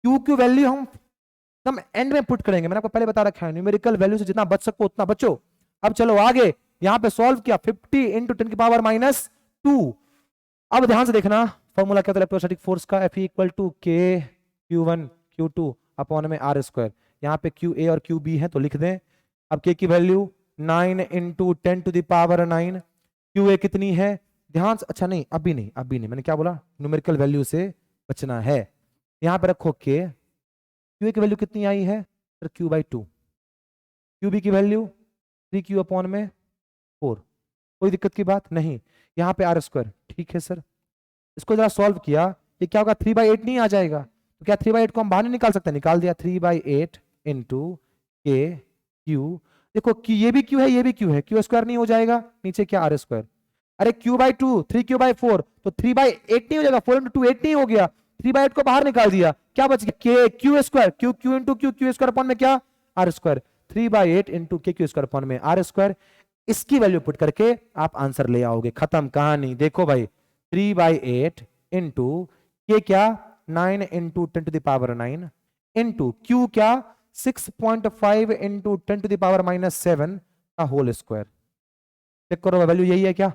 Speaker 1: Q की वैल्यू हम एंड में पुट करेंगे, मैंने आपको पहले बता रखा है, न्यूमेरिकल वैल्यू से जितना बच सको उतना बचो। अब चलो आगे, यहां पे सॉल्व किया 50 इंटू 10 की पावर -2। अब ध्यान से देखना, फॉर्मूला क्या था इलेक्ट्रोस्टैटिक फोर्स का, Fe equal to K Q1 Q2 upon में R स्क्वायर। यहाँ पे QA और QB है तो लिख दें। अब K की value 9 into 10 to the power 9, QA कितनी है, ध्यान से, अच्छा नहीं अभी नहीं, मैंने क्या बोला, न्यूमेरिकल वैल्यू से बचना है। यहाँ पे रखो K, QA की वैल्यू कितनी आई है सर Q/2, QB की वैल्यू 3Q अपॉन में 4, कोई दिक्कत की बात नहीं। यहाँ पे R स्क्वायर, ठीक है सर। इसको जरा सॉल्व किया, ये क्या होगा 3/8 नहीं आ जाएगा, तो क्या 3/8 को हम बाहर नहीं निकाल सकते, निकाल दिया 3/8 इंटू K Q, देखो कि ये भी Q है ये भी Q है, Q स्क्वायर नहीं हो जाएगा, नीचे क्या R स्क्वायर, अरे Q/2 3Q/4, तो 3/8 नहीं हो जाएगा, 4 इंटू 2 8 नहीं हो गया, 3/8 को बाहर निकाल दिया, क्या बच गया Q square, Q into Q square upon में क्या R square, 3/8 into Q square upon में R स्क्वायर। इसकी वैल्यू पुट करके आप आंसर ले आओगे, खत्म कहानी। देखो भाई 3/8 इंटू K क्या 9 into 10 to the power 9 into Q क्या 6.5 इंटू 10 टू द पावर -7 का होल स्क्वायर। चेक करो वैल्यू यही है क्या,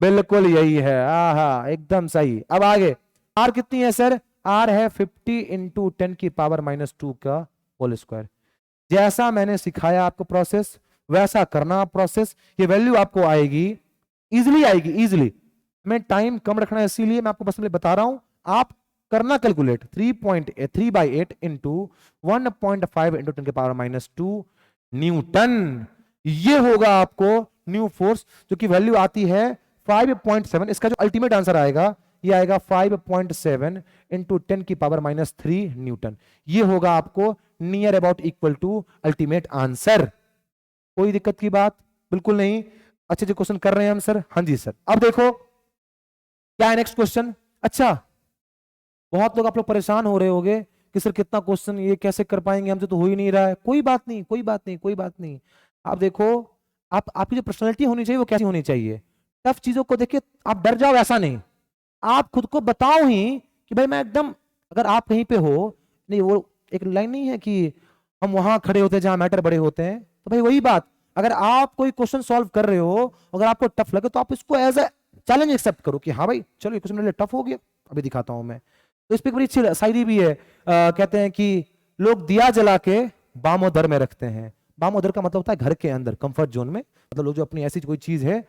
Speaker 1: बिल्कुल यही है, आहा एकदम सही। अब आगे R कितनी है सर, R है 50 इंटू 10 की पावर -2 का होल स्क्वायर। जैसा मैंने सिखाया आपको प्रोसेस वैसा करना प्रोसेस, ये वैल्यू आपको आएगी, इजिली आएगी, इजिली। मैं टाइम कम रखना है इसीलिए मैं आपको बस बता रहा हूं, आप करना कैलकुलेट 3/8 इंटू 1.5 इंटू 10 के पावर -2 न्यूटन, ये होगा आपको न्यू फोर्स, जो कि वैल्यू आती है 5.7। इसका जो अल्टीमेट आंसर आएगा ये आएगा 5.7 इंटू 10 की पावर -3 न्यूटन, ये होगा आपको near about equal to ultimate answer. कोई दिक्कत की बात बिल्कुल नहीं, अच्छे जो क्वेश्चन कर रहे हैं हम सर, हाँ जी सर। अब देखो क्या है नेक्स्ट क्वेश्चन। अच्छा बहुत लोग आप लोग परेशान हो रहे होंगे कि सर कितना क्वेश्चन, ये कैसे कर पाएंगे, हमसे तो हो ही नहीं रहा है। कोई बात नहीं, कोई बात नहीं, कोई बात नहीं। आप देखो, आपकी जो पर्सनैलिटी होनी चाहिए वो कैसी होनी चाहिए, टफ चीजों को देखिए आप डर जाओ ऐसा नहीं, आप खुद को बताओ ही कि भाई मैं एकदम, अगर आप कहीं पे हो, नहीं वो एक लाइन नहीं है कि हम वहां खड़े होते हैं जहां मैटर बड़े होते हैं, तो भाई वही बात, अगर आप कोई क्वेश्चन सॉल्व कर रहे हो, अगर आपको टफ लगे तो आप इसको एज ए चैलेंज एक्सेप्ट करो कि हाँ भाई चलो ये क्वेश्चन मेरे लिए टफ हो गया, अभी दिखाता हूं मैं। तो इस पे एक बड़ी अच्छी शायरी भी है, कहते हैं कि लोग दिया जला के बामोदर में रखते हैं। बामोदर का मतलब होता है घर के अंदर, कंफर्ट जोन में। मतलब लोग जो अपनी ऐसी कोई चीज है,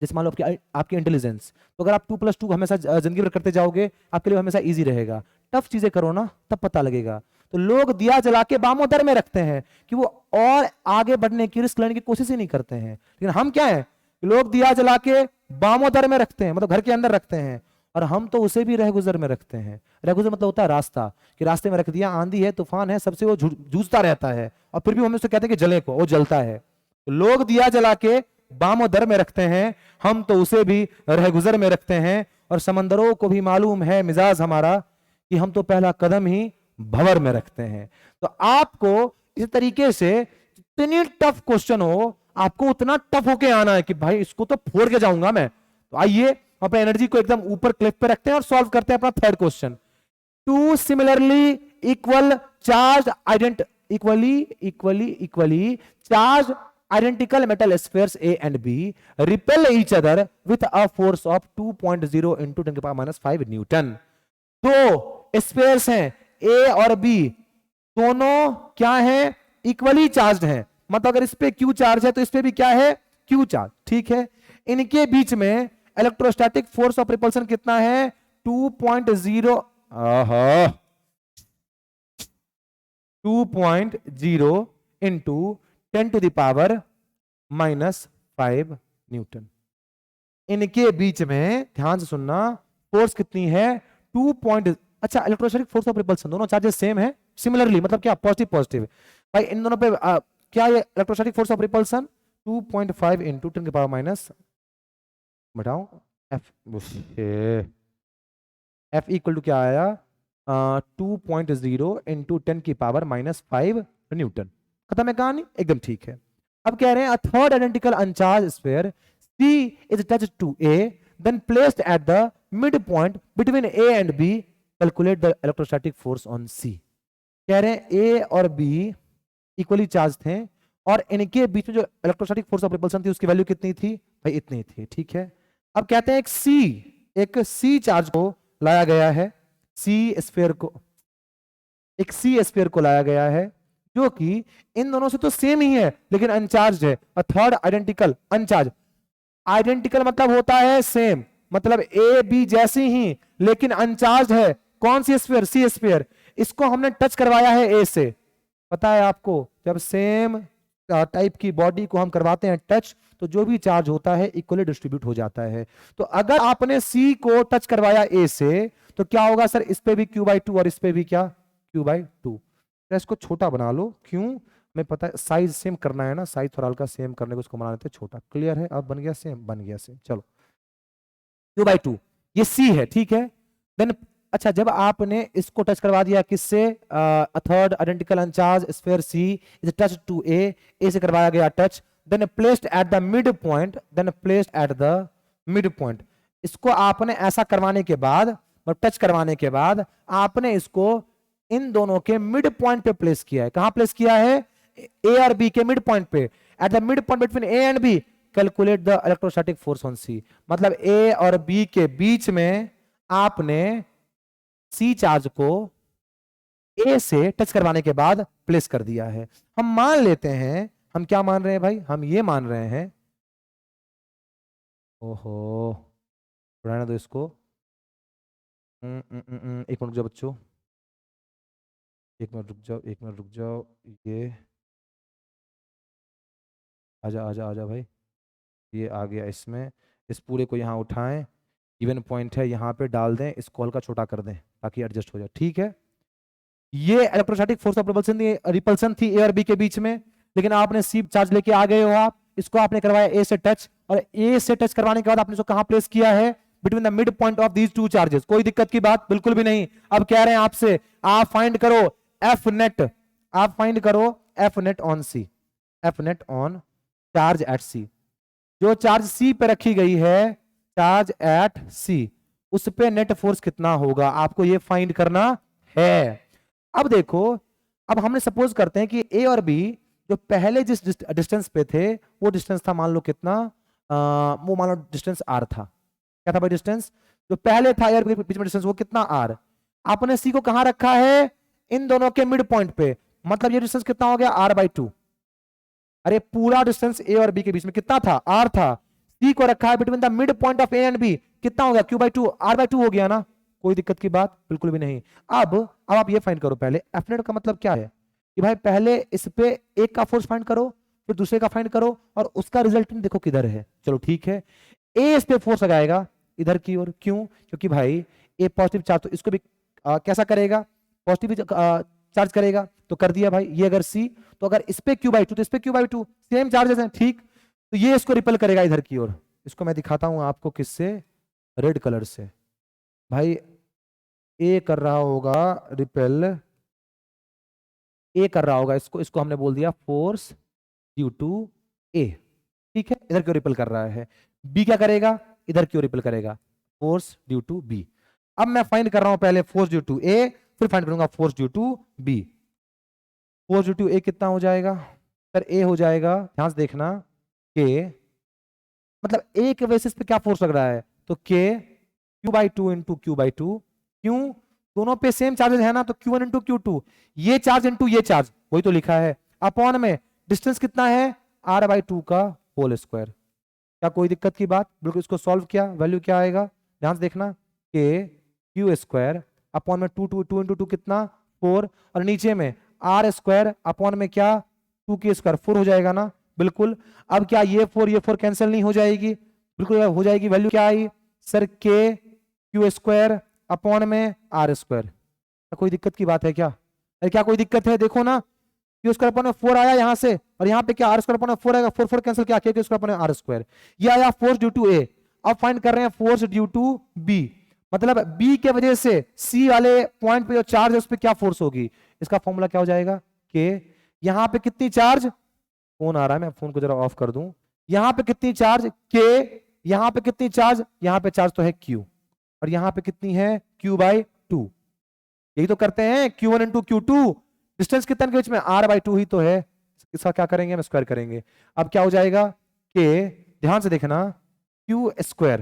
Speaker 1: जैसे मान लो आपकी इंटेलिजेंस, तो अगर आप 2+2 हमेशा जिंदगी भर करते जाओगे, आपके लिए हमेशा इजी रहेगा। टफ चीजें करो ना, तब पता लगेगा। तो लोग दिया जला के बामोदर में रखते हैं कि वो और आगे बढ़ने की, रिस्क लेने की कोशिश ही नहीं करते हैं। लेकिन हम क्या है, लोग दिया जला के बामोदर में रखते हैं, मतलब घर के अंदर रखते हैं, और हम तो उसे भी रहगुजर में रखते हैं। रहगुजर मतलब होता है रास्ता, कि रास्ते में रख दिया, आंधी है, तूफान है, सबसे वो जूझता रहता है, और फिर भी हम उसे कहते हैं कि जले को, वो जलता है। तो लोग दिया जला के बामोदर में रखते हैं, हम तो उसे भी रहगुजर में रखते हैं। और समंदरों को भी मालूम है मिजाज हमारा, कि हम तो पहला कदम ही भंवर में रखते हैं। तो आपको इस तरीके से जितनी टफ क्वेश्चन हो, आपको उतना टफ होके आना है कि भाई इसको तो फोड़ के जाऊंगा मैं। तो आइए अपने एनर्जी को एकदम ऊपर क्लिफ पे रखते हैं और सॉल्व करते हैं अपना third question. Two similarly equal charge equally charge identical metal spheres A and B repel each other with a force of 2.0 into 10 to the power -5 Newton. दो स्पेयर्स हैं A और B, दोनों क्या है, इक्वली चार्ज हैं। मतलब अगर इस पे Q चार्ज है तो इस पे भी क्या है, Q चार्ज। ठीक है, इनके बीच में इलेक्ट्रोस्टैटिक फोर्स ऑफ रिपल्सन कितना है, 2.0 2.0 into 10 to the power -5 Newton. इनके बीच में ध्यान से सुनना, फोर्स कितनी है, 2. अच्छा, इलेक्ट्रोस्टैटिक फोर्स ऑफ रिपल्सन, दोनों चार्जेस सेम है, सिमिलरली मतलब क्या, पॉजिटिव पॉजिटिव। भाई इन दोनों पे क्या ये electrostatic force of repulsion 2.5 into 10 की पावर माइनस, बताओ एफ इक्वल टू क्या आया, 2.0 इंटू 10 की पावर -5 न्यूटन। खत्म है कहानी, एकदम ठीक है। अब कह रहे हैं a third identical uncharged sphere C is attached to A, then placed at the midpoint between A and B, calculate the electrostatic force on C। कह रहे हैं A और B इक्वली चार्ज थे, और इनके बीच में जो इलेक्ट्रोस्टैटिक फोर्स ऑफ रिपल्सन थी उसकी वैल्यू कितनी थी, भाई इतनी थी। ठीक है, अब कहते हैं एक C चार्ज को लाया गया है, एक सी स्फीयर को लाया गया है, जो कि इन दोनों से तो सेम ही है लेकिन अनचार्ज है। अ थर्ड आइडेंटिकल अनचार्ज, आइडेंटिकल मतलब होता है सेम, मतलब ए बी जैसी ही, लेकिन अनचार्ज है। कौन सी स्फीयर, सी स्फीयर। इसको हमने टच करवाया है ए से। पता है आपको, जब सेम टाइप की बॉडी को हम करवाते हैं टच, तो जो भी चार्ज होता है इक्वली डिस्ट्रीब्यूट हो जाता है। तो अगर आपने सी को टच करवाया ए से, तो क्या होगा सर, इस पे भी Q/2 और इस पे भी क्या, Q/2। तो इसको छोटा बना लो, क्यों, मैं पता है साइज सेम करना है ना, साइज थोड़ा हल्का सेम करने को इसको बना लेते हैं छोटा। क्लियर है, अब बन गया सेम, बन गया सेम। चलो Q/2 ये सी है, ठीक है। देन अच्छा, जब आपने इसको टच करवा दिया किससे, third identical uncharge sphere C is touch to A से करवाया गया touch, then placed at the mid point, इसको आपने ऐसा करवाने के बाद, टच करवाने के बाद आपने इसको इन दोनों के मिड पॉइंट पे प्लेस किया है। कहां प्लेस किया है, ए और बी के मिड पॉइंट पे। At the mid point between A and B calculate the electrostatic force on C. मतलब ए और बी के बीच में आपने सी चार्ज को ए से टच करवाने के बाद प्लेस कर दिया है। हम मान लेते हैं, हम क्या मान रहे हैं भाई, हम ये मान रहे हैं, ओहो रहने दो इसको, एक मिनट रुक जाओ बच्चों, एक मिनट रुक जाओ, ये आजा आजा आजा भाई, ये आ गया इसमें। इस पूरे को यहाँ उठाएं, इवन पॉइंट है यहाँ पे डाल दें, इसको हल्का छोटा कर दें ताकि एडजस्ट हो जाए। ठीक है, ये इलेक्ट्रोस्टैटिक फोर्स ऑफ रिपल्सन थी ए और बी के बीच में, लेकिन आपने सी चार्ज लेके आ गए हो आप, इसको आपने करवाया ए से टच, और ए से टच करवाने के बाद आपने इसको कहां प्लेस किया है, between the mid point of these two charges. कोई दिक्कत की बात बिल्कुल भी नहीं। अब कह रहे हैं आपसे, आप फाइंड करो एफ नेट, आप फाइंड करो F net on C, F net on charge at C. जो चार्ज सी पे रखी गई है, चार्ज एट सी, उस पे नेट फोर्स कितना होगा, आपको ये फाइंड करना है। अब देखो, अब हमने सपोज करते हैं कि ए और बी जो पहले जिस डिस्टेंस पे थे, वो डिस्टेंस था मान लो कितना, वो मान लो डिस्टेंस आर था। क्या था भाई डिस्टेंस, जो पहले था ए और बी के बीच में डिस्टेंस, वो कितना आर। आपने सी को कहां रखा है, इन दोनों के मिड पॉइंट पे, मतलब ये डिस्टेंस कितना हो गया, r/2। अरे पूरा डिस्टेंस ए और बी के बीच में कितना था, r था। सी को रखा है between the mid point of A and B, कितना हो गया, q/2, r/2 हो गया ना, कोई दिक्कत की बात बिल्कुल भी नहीं। अब आप ये फाइंड करो पहले, एफ नेट का मतलब क्या है कि भाई पहले इस पे एक का फोर्स फाइंड करो, फिर दूसरे का फाइंड करो, और उसका रिजल्टेंट देखो किधर है। चलो ठीक है, ए इस पे फोर्स लगाएगा इधर की ओर, क्यों, क्योंकि भाई ए पॉजिटिव चार्ज, तो इसको भी कैसा करेगा, पॉजिटिव चार्ज करेगा, तो कर दिया भाई। ये अगर सी, तो अगर इस पे q/2 तो इस पे q/2, सेम चार्जेस हैं, ठीक, तो ये इसको रिपेल करेगा इधर की ओर। इसको मैं दिखाता हूं आपको किससे, रेड कलर से। भाई ए कर रहा होगा रिपेल, ए कर रहा होगा इसको हमने बोल दिया फोर्स ड्यू टू ए, ठीक है, इधर क्यों रिपेल कर रहा है। बी क्या करेगा, इधर क्यों रिपेल करेगा, फोर्स ड्यू टू बी। अब मैं फाइंड कर रहा हूं पहले फोर्स ड्यू टू ए, फिर फाइंड करूंगा force due to B. Force due to A कितना हो जाएगा सर, ए हो जाएगा, ध्यान से देखना, के मतलब ए के बेसिस पे क्या फोर्स लग रहा है, तो के q/2 इंटू q/2, क्यों, दोनों पे सेम चार्जेस है ना, तो q1 इंटू q2, ये चार्ज इंटू ये चार्ज, वही तो लिखा है, अपॉन में डिस्टेंस कितना है, r/2 का होल स्क्वायर। क्या कोई दिक्कत की बात, बिल्कुल। इसको सॉल्व किया, वैल्यू क्या आएगा, ध्यान से देखना, के क्यू स्क्वायर अपॉन में 2 इंटू 2 कितना 4, और नीचे में आर स्क्वायर अपॉन में क्या 2k स्क्वायर, 4 हो जाएगा ना, बिल्कुल। अब क्या ये 4 कैंसिल नहीं हो जाएगी, बिल्कुल हो जाएगी। वैल्यू क्या आई सर, के क्यू स्क्वायर अपॉन में आर स्क्वायर। कोई दिक्कत की बात है क्या, अरे क्या कोई दिक्कत है, देखो ना, क्यू स्क्वायर अपॉन में 4 आया यहाँ से, और यहाँ पे क्या आर स्क्वायर अपॉन में 4 आएगा, 4 कैंसिल, क्या क्यू स्क्वायर अपॉन में आर स्क्वायर। ये आया फोर्स ड्यू टू ए। अब फाइंड कर रहे हैं फोर्स ड्यू टू बी, मतलब बी के वजह से सी वाले पॉइंट पे जो चार्ज है उस पर क्या फोर्स होगी। इसका फॉर्मूला क्या हो जाएगा, के यहाँ पे कितनी चार्ज, फोन आ रहा है, मैं फोन को जरा ऑफ कर दूं, यहाँ पे कितनी चार्ज के, यहाँ पे कितनी चार्ज, यहाँ पे चार्ज तो है क्यू, और यहाँ पे कितनी है q/2। यही तो करते हैं, q1 इंटू q2, डिस्टेंस कितना के बीच में, r/2 ही तो है। इसका क्या करेंगे, हम स्क्वायर करेंगे। अब क्या हो जाएगा, के ध्यान से देखना, क्यू स्क्वायर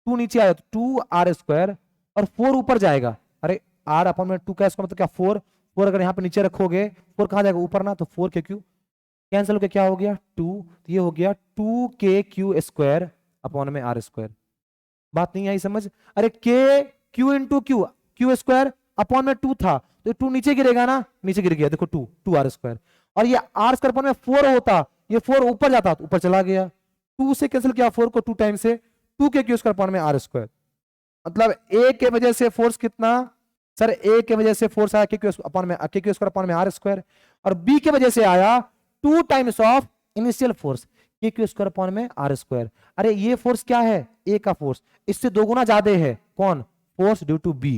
Speaker 1: 2 नीचे आया तो 2r स्क्वायर, और 4 ऊपर जाएगा, अरे r अपॉन में 2 का स्क्वायर मतलब क्या 4 अगर यहाँ पे नीचे रखोगे 4 कहाँ जाएगा, ऊपर ना, तो 4 के क्यू कैंसिल होकर क्या हो गया 2, तो ये हो गया 2k क्यू स्क्वायर अपॉन में r स्क्वायर। बात नहीं आई समझ, अरे के Q into Q square upon में 2 था, तो 2 नीचे गिरेगा ना, नीचे गिर गया, देखो 2r स्क्वायर, और ये r स्क्वायर अपॉन में 4 होता, ये 4 ऊपर जाता तो ऊपर चला गया, 2 से कैंसिल किया 4 को 2 टाइम से, 2k क्यू स्क्वायर अपॉन में r स्क्वायर। मतलब a के वजह से फोर्स कितना सर, a के वजह से फोर्स आया k क्यू स्क्वायर अपॉन में r स्क्वायर, और b के वजह से आया 2 times of initial force k Q square upon में r स्क्वायर। अरे ये फोर्स क्या है, a का फोर्स, इससे 2 गुना ज्यादा है, कौन, फोर्स ड्यू टू b,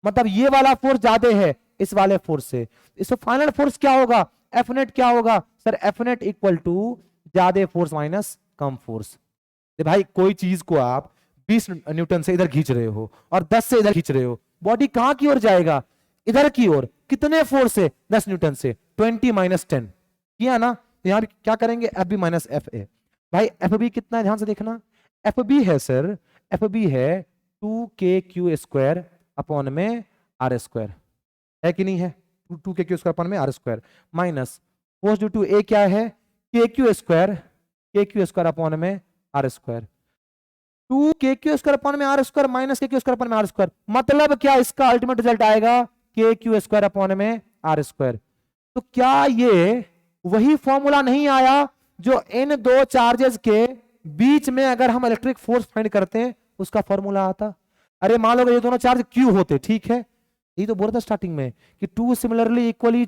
Speaker 1: मतलब ये वाला फोर्स ज्यादा है इस वाले फोर्स से। इससे फाइनल फोर्स क्या होगा, एफ नेट क्या होगा sir, F net equal to ज्यादा फोर्स माइनस कम फोर्स। भाई कोई चीज को आप 20 न्यूटन से इधर खींच रहे हो और 10 से इधर खींच रहे हो, बॉडी कहां की ओर जाएगा, इधर की ओर, कितने फोर्स से, 10 न्यूटन से, 20 माइनस 10 किया ना, यहां भी क्या करेंगे, F B minus F A. भाई एफ बी कितना है, ध्यान से देखना, एफ बी है सर, एफ बी है 2k क्यू स्क्वायर अपॉन में आर स्क्वायर, है कि नहीं है, 2k क्यू स्क्वायर अपॉन में R square, minus force due to A क्या है, k क्यू स्क्वायर अपॉन में R square, 2k Q square upon में R square minus k Q square upon में आर स्क्वायर, मतलब क्या, इसका अल्टीमेट रिजल्ट आएगा k क्यू स्क्वायर अपॉन में आर स्क्वायर। तो क्या ये वही फॉर्मूला नहीं आया जो इन दो चार्जेस के बीच में अगर हम इलेक्ट्रिक फोर्स फाइंड करते हैं उसका फॉर्मूला आता। अरे मान लो ये दोनों चार्ज क्यू होते, ठीक है, यही तो बोल रहा था स्टार्टिंग में कि two similarly equally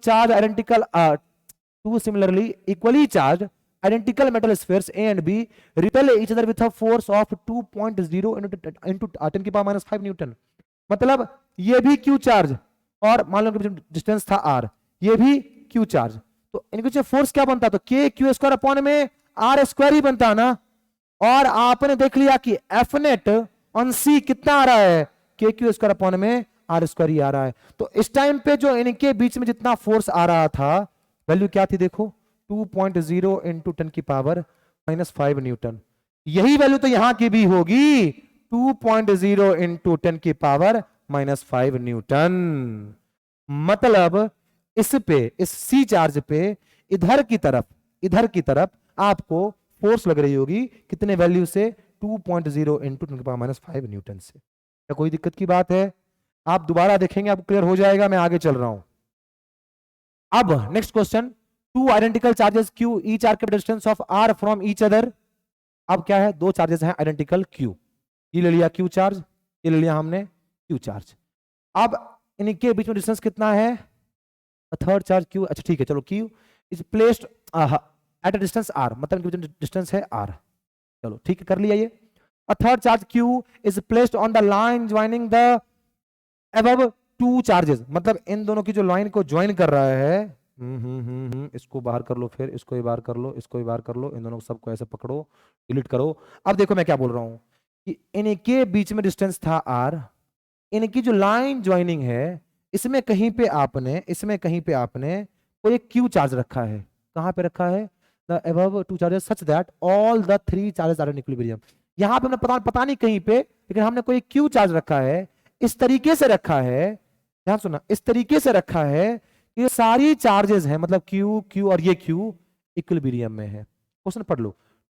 Speaker 1: charge identical metal spheres A and B repel each other with a force of 2.0 into 10 की पावर -5 न्यूटन। मतलब ये भी Q चार्ज और मान लो कि डिस्टेंस था R, ये भी Q चार्ज, तो इनके बीच फोर्स क्या बनता, तो K क्यू स्क्वायर अपॉन में R स्क्वायर ही बनता ना। और आपने देख लिया कि F नेट ऑन C कितना आ रहा है, K क्यू स्क्वायर अपॉन में R स्क्वायर ही आ रहा है। तो इस टाइम पे जो इनके बीच में जितना फोर्स आ रहा था वैल्यू क्या थी, देखो 2.0 इंटू 10 की पावर -5 न्यूटन। यही वैल्यू तो यहां की भी होगी 2.0 इंटू 10 की पावर -5 न्यूटन। मतलब इस पे, इस सी चार्ज पे इधर की तरफ आपको फोर्स लग रही होगी कितने वैल्यू से, 2.0 इंटू 10 की पावर -5 न्यूटन से। क्या कोई दिक्कत की बात है? आप दोबारा देखेंगे आपको क्लियर हो जाएगा। मैं आगे चल रहा हूं। अब next question, two identical charges Q each are kept distance of R from each other. अब क्या है, दो चार्जेस हैं आइडेंटिकल क्यू, ये ले लिया क्यू चार्ज, ये ले लिया हमने क्यू चार्ज। अब इनके बीच में डिस्टेंस कितना है, थर्ड चार्ज क्यू, अच्छा ठीक है चलो, Q is placed at a distance R, मतलब इनके बीच में डिस्टेंस है आर, चलो ठीक है कर लिया ये। A third charge Q is placed on the line joining the above two charges, मतलब इन दोनों की जो लाइन को ज्वाइन कर रहा है, इसको बाहर कर लो, फिर इसको भी बाहर कर लो, इसको भी बाहर कर लो, इन दोनों को सबको ऐसे पकड़ो, डिलीट करो। अब देखो मैं क्या बोल रहा हूं कि इनके बीच में डिस्टेंस था आर, इनकी जो लाइन ज्वाइनिंग है इसमें कहीं पे आपने कोई एक क्यू चार्ज रखा है। कहां पे रखा है, the above two charges such that all the three charges are in equilibrium. यहां पे हमने पता नहीं कहीं पे, लेकिन हमने कोई क्यू चार्ज रखा है, इस तरीके से रखा है, ध्यान सुनना, इस तरीके से रखा है कि ये सारी चार्जेस हैं, मतलब क्यू क्यू और ये क्यू इक्विलिब्रियम में है। क्वेश्चन पढ़ लो,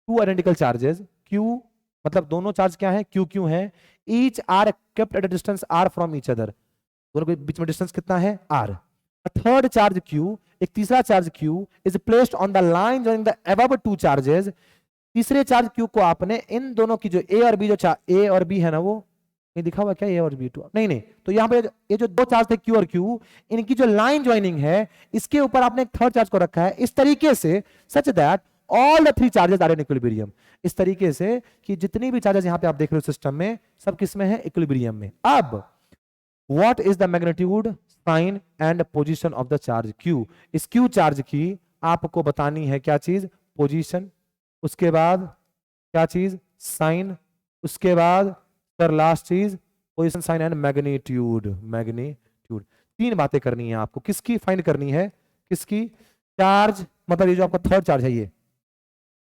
Speaker 1: टू आइडेंटिकल चार्जेस क्यू, मतलब दोनों चार्ज क्या है, क्यू क्यू है, each are kept at a distance R from each other, दोनों के बीच में डिस्टेंस कितना है आर। थर्ड चार्ज क्यू, एक तीसरा charge Q is placed on the line joining the above two charges, तीसरे चार्ज क्यू को आपने इन दोनों की जो ए और बी, जो ए और बी है ना, वो नहीं दिखा हुआ क्या, ए और बी टू, नहीं, तो यहाँ पे ये जो दो चार्ज थे क्यू और क्यू, इनकी जो लाइन ज्वाइनिंग है इसके ऊपर आपने एक थर्ड चार्ज को रखा है इस तरीके से, such that all the three charges are in equilibrium, इस तरीके से कि जितनी भी चार्जेस यहां पे आप देख रहे हो सिस्टम में, सब किस में है, इक्विलिब्रियम में। अब what is the magnitude, sign and position of the charge Q, इस क्यू चार्ज की आपको बतानी है क्या चीज, पोजीशन, उसके बाद क्या चीज, साइन, उसके बाद सर लास्ट चीज पोजीशन, साइन एंड मैग्नीट्यूड। तीन बातें करनी है आपको, किसकी फाइंड करनी है, किसकी, चार्ज, मतलब ये जो आपका थर्ड चार्ज है, ये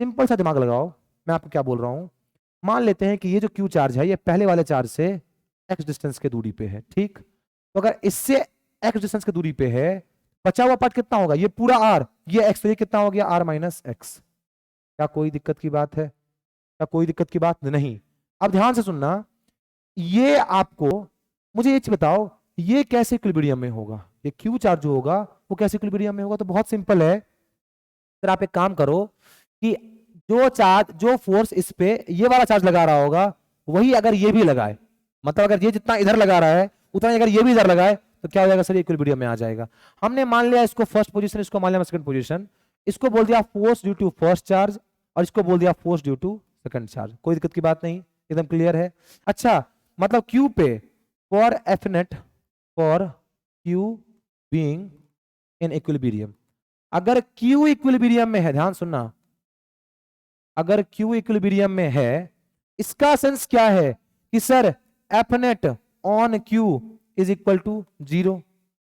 Speaker 1: सिंपल सा दिमाग लगाओ, मैं आपको क्या बोल रहा हूं। मान लेते हैं कि ये जो क्यू चार्ज है ये पहले वाले चार्ज से एक्स डिस्टेंस के दूरी पे है, ठीक, तो अगर इससे एक्स डिस्टेंस के दूरी पे है, बचा हुआ पार्ट कितना होगा, ये पूरा आर, ये एक्स, तो ये कितना हो गया आर माइनस एक्स। क्या कोई दिक्कत की बात है, क्या कोई दिक्कत की बात नहीं। अब ध्यान से सुनना, ये आपको, मुझे ये बताओ ये कैसे इक्विलिब्रियम में होगा, ये क्यू चार्ज जो होगा वो कैसे इक्विलिब्रियम में होगा, तो बहुत सिंपल है। फिर आप एक काम करो कि जो चार्ज, जो फोर्स इस पे ये वाला चार्ज लगा रहा होगा, वही अगर ये भी लगाए, मतलब अगर ये जितना इधर लगा रहा है उतना अगर ये भी इधर लगाए, तो क्या हो जाएगा सर, इक्विलिब्रियम में आ जाएगा। हमने मान लिया इसको फर्स्ट पोजीशन, इसको मान लिया सेकंड पोजीशन, इसको बोल दिया force due to first charge, और इसको बोल दिया force due to second charge. कोई दिक्कत की बात नहीं, एकदम क्लियर है। अच्छा, मतलब क्यू पे for F net, for Q being in equilibrium, अगर क्यू इक्विलिब्रियम में है, ध्यान सुनना, अगर क्यू इक्विलिब्रियम में है, इसका सेंस क्या है कि sir F net on Q is equal to 0।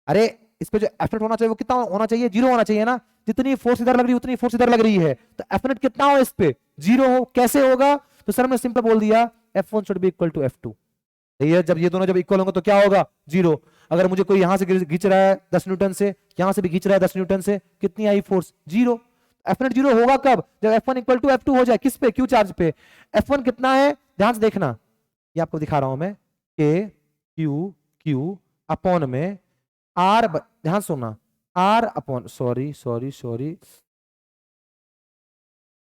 Speaker 1: अरे इस पे जो एफ नेट होना चाहिए वो कितना होना चाहिए, 0 होना चाहिए ना, जितनी फोर्स इधर लग रही है उतनी फोर्स इधर लग रही है, तो एफ नेट कितना हो इस पे, 0 हो। कैसे होगा, तो सर हमने सिंपल बोल दिया F1 should be equal to F2, ये जब ये दोनों जब इक्वल होंगे तो क्या होगा, 0। अगर मुझे कोई यहां से खींच रहा है 10 न्यूटन से, यहां से भी खींच रहा है 10 न्यूटन से, कितनी आई फोर्स, 0। एफ नेट 0 होगा कब, जब F1 इक्वल टू F2 हो जाए, किस पे, क्यू चार्ज पे। F1 कितना है, ध्यान से देखना, ये आपको दिखा रहा हूं मैं, K Q Q अपॉन में R, ध्यान सुनना, R upon, sorry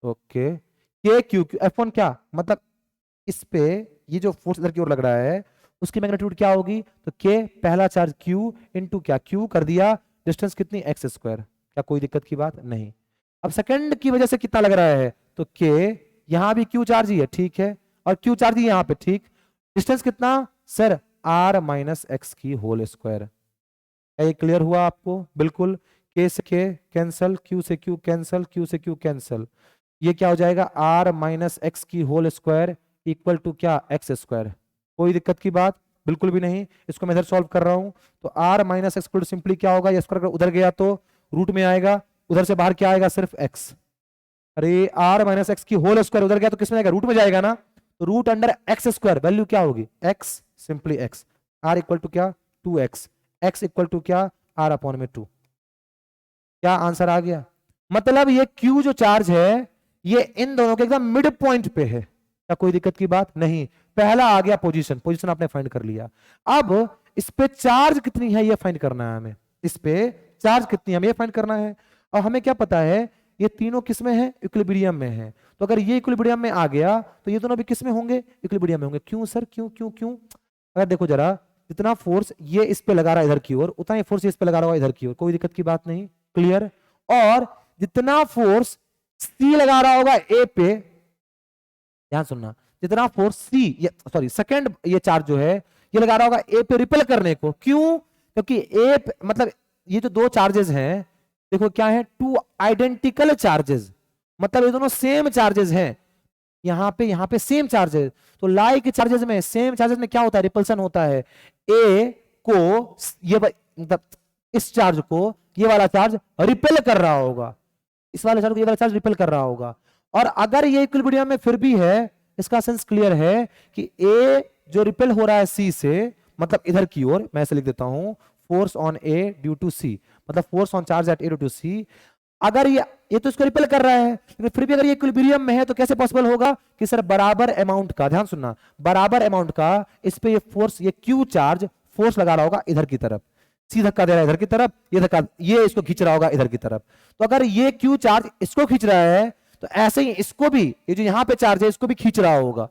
Speaker 1: okay, K Q Q F1 क्या, मतलब इस पे ये जो फोर्स इधर की ओर लग रहा है उसकी मैग्नीट्यूड क्या होगी, तो K पहला चार्ज Q इंटू क्या, Q कर दिया, डिस्टेंस कितनी, एक्स स्क्वायर। क्या कोई दिक्कत की बात नहीं। अब सेकंड की वजह से कितना लग रहा है, तो K यहां भी Q चार्ज ही है, ठीक है, और Q चार्ज ही यहां पे, ठीक, डिस्टेंस कितना सर, R माइनस एक्स की होल स्क्वायर। क्या ये क्लियर हुआ आपको, बिल्कुल। K से K कैंसल, Q से Q कैंसल, Q से Q कैंसल, ये क्या हो जाएगा, R माइनस एक्स की होल स्क्वायर इक्वल टू क्या, एक्स स्क्वायर। कोई दिक्कत की बात बिल्कुल भी नहीं। इसको मैं इधर सॉल्व कर रहा हूं, तो R माइनस एक्स सिंपली क्या होगा, ये स्क्वायर उधर गया तो रूट में आएगा, उधर से बाहर क्या आएगा, सिर्फ x। अरे R माइनस एक्स की होल स्क्वायर उधर गया तो किसमें जाएगा, रूट में जाएगा ना, root under X square, value क्या होगी X, simply X, R equal to क्या 2x, एक्स इक्वल टू क्या आर अपॉन में 2। क्या आंसर आ गया? मतलब ये Q जो चार्ज है ये इन दोनों के एकदम मिड पॉइंट पे है। क्या कोई दिक्कत की बात नहीं? पहला आ गया पोजीशन, पोजीशन आपने फाइंड कर लिया। अब इस पे चार्ज कितनी है ये फाइंड करना है हमें, इस पे चार्ज कितनी है हमें ये फाइंड करना है। और हमें क्या पता है ये तीनों किस में है, इक्विलिब्रियम में है। तो अगर ये इक्विलिब्रियम में आ गया तो ये दोनों भी किस में होंगे, इक्विलिब्रियम में होंगे। क्यों सर, क्यों क्यों क्यों? अगर देखो जरा, जितना फोर्स ये इस पे लगा रहा है इधर की ओर, उतना ही फोर्स इस पे लगा रहा होगा इधर की ओर, कोई दिक्कत की बात नहीं, क्लियर। और जितना फोर्स सी लगा रहा होगा ए पे, ध्यान सुनना, जितना फोर्स सी, सॉरी सेकंड ये चार्ज जो है ये लगा रहा होगा ए पे रिपेल करने को। क्यों? क्योंकि ए मतलब ये जो दो चार्जेस हैं देखो क्या है, टू आइडेंटिकल चार्जेस, मतलब ये दोनों सेम चार्जेस हैं। यहाँ पे सेम चार्जेस, तो लाइक चार्जेस में, सेम चार्जेस में क्या होता है, रिपल्सन होता है। ए को ये मतलब इस चार्ज को ये वाला चार्ज रिपेल कर रहा होगा, इस वाले चार्ज को ये वाला चार्ज रिपेल कर रहा होगा। और अगर ये इक्विलिब्रियम में फिर भी है, इसका सेंस क्लियर है कि ए जो रिपेल हो रहा है सी से, मतलब इधर की ओर, मैं ऐसे लिख देता हूं, force on A due to C, मतलब force on charge at A due to C. अगर ये तो इसको रिपेल कर रहा है, लेकिन फिर भी अगर ये इक्विलिब्रियम में है तो कैसे पॉसिबल होगा कि सर बराबर अमाउंट का, ध्यान सुनना, बराबर अमाउंट का इस पे ये फोर्स, ये क्यू चार्ज फोर्स लगा रहा होगा इधर की तरफ, सी धक्का दे रहा है इधर की तरफ, ये धक्का, ये इसको खींच रहा होगा इधर की तरफ। तो अगर ये क्यू चार्ज इसको खींच रहा है तो ऐसे ही इसको भी, ये जो यहां पे चार्ज है इसको भी खींच रहा होगा।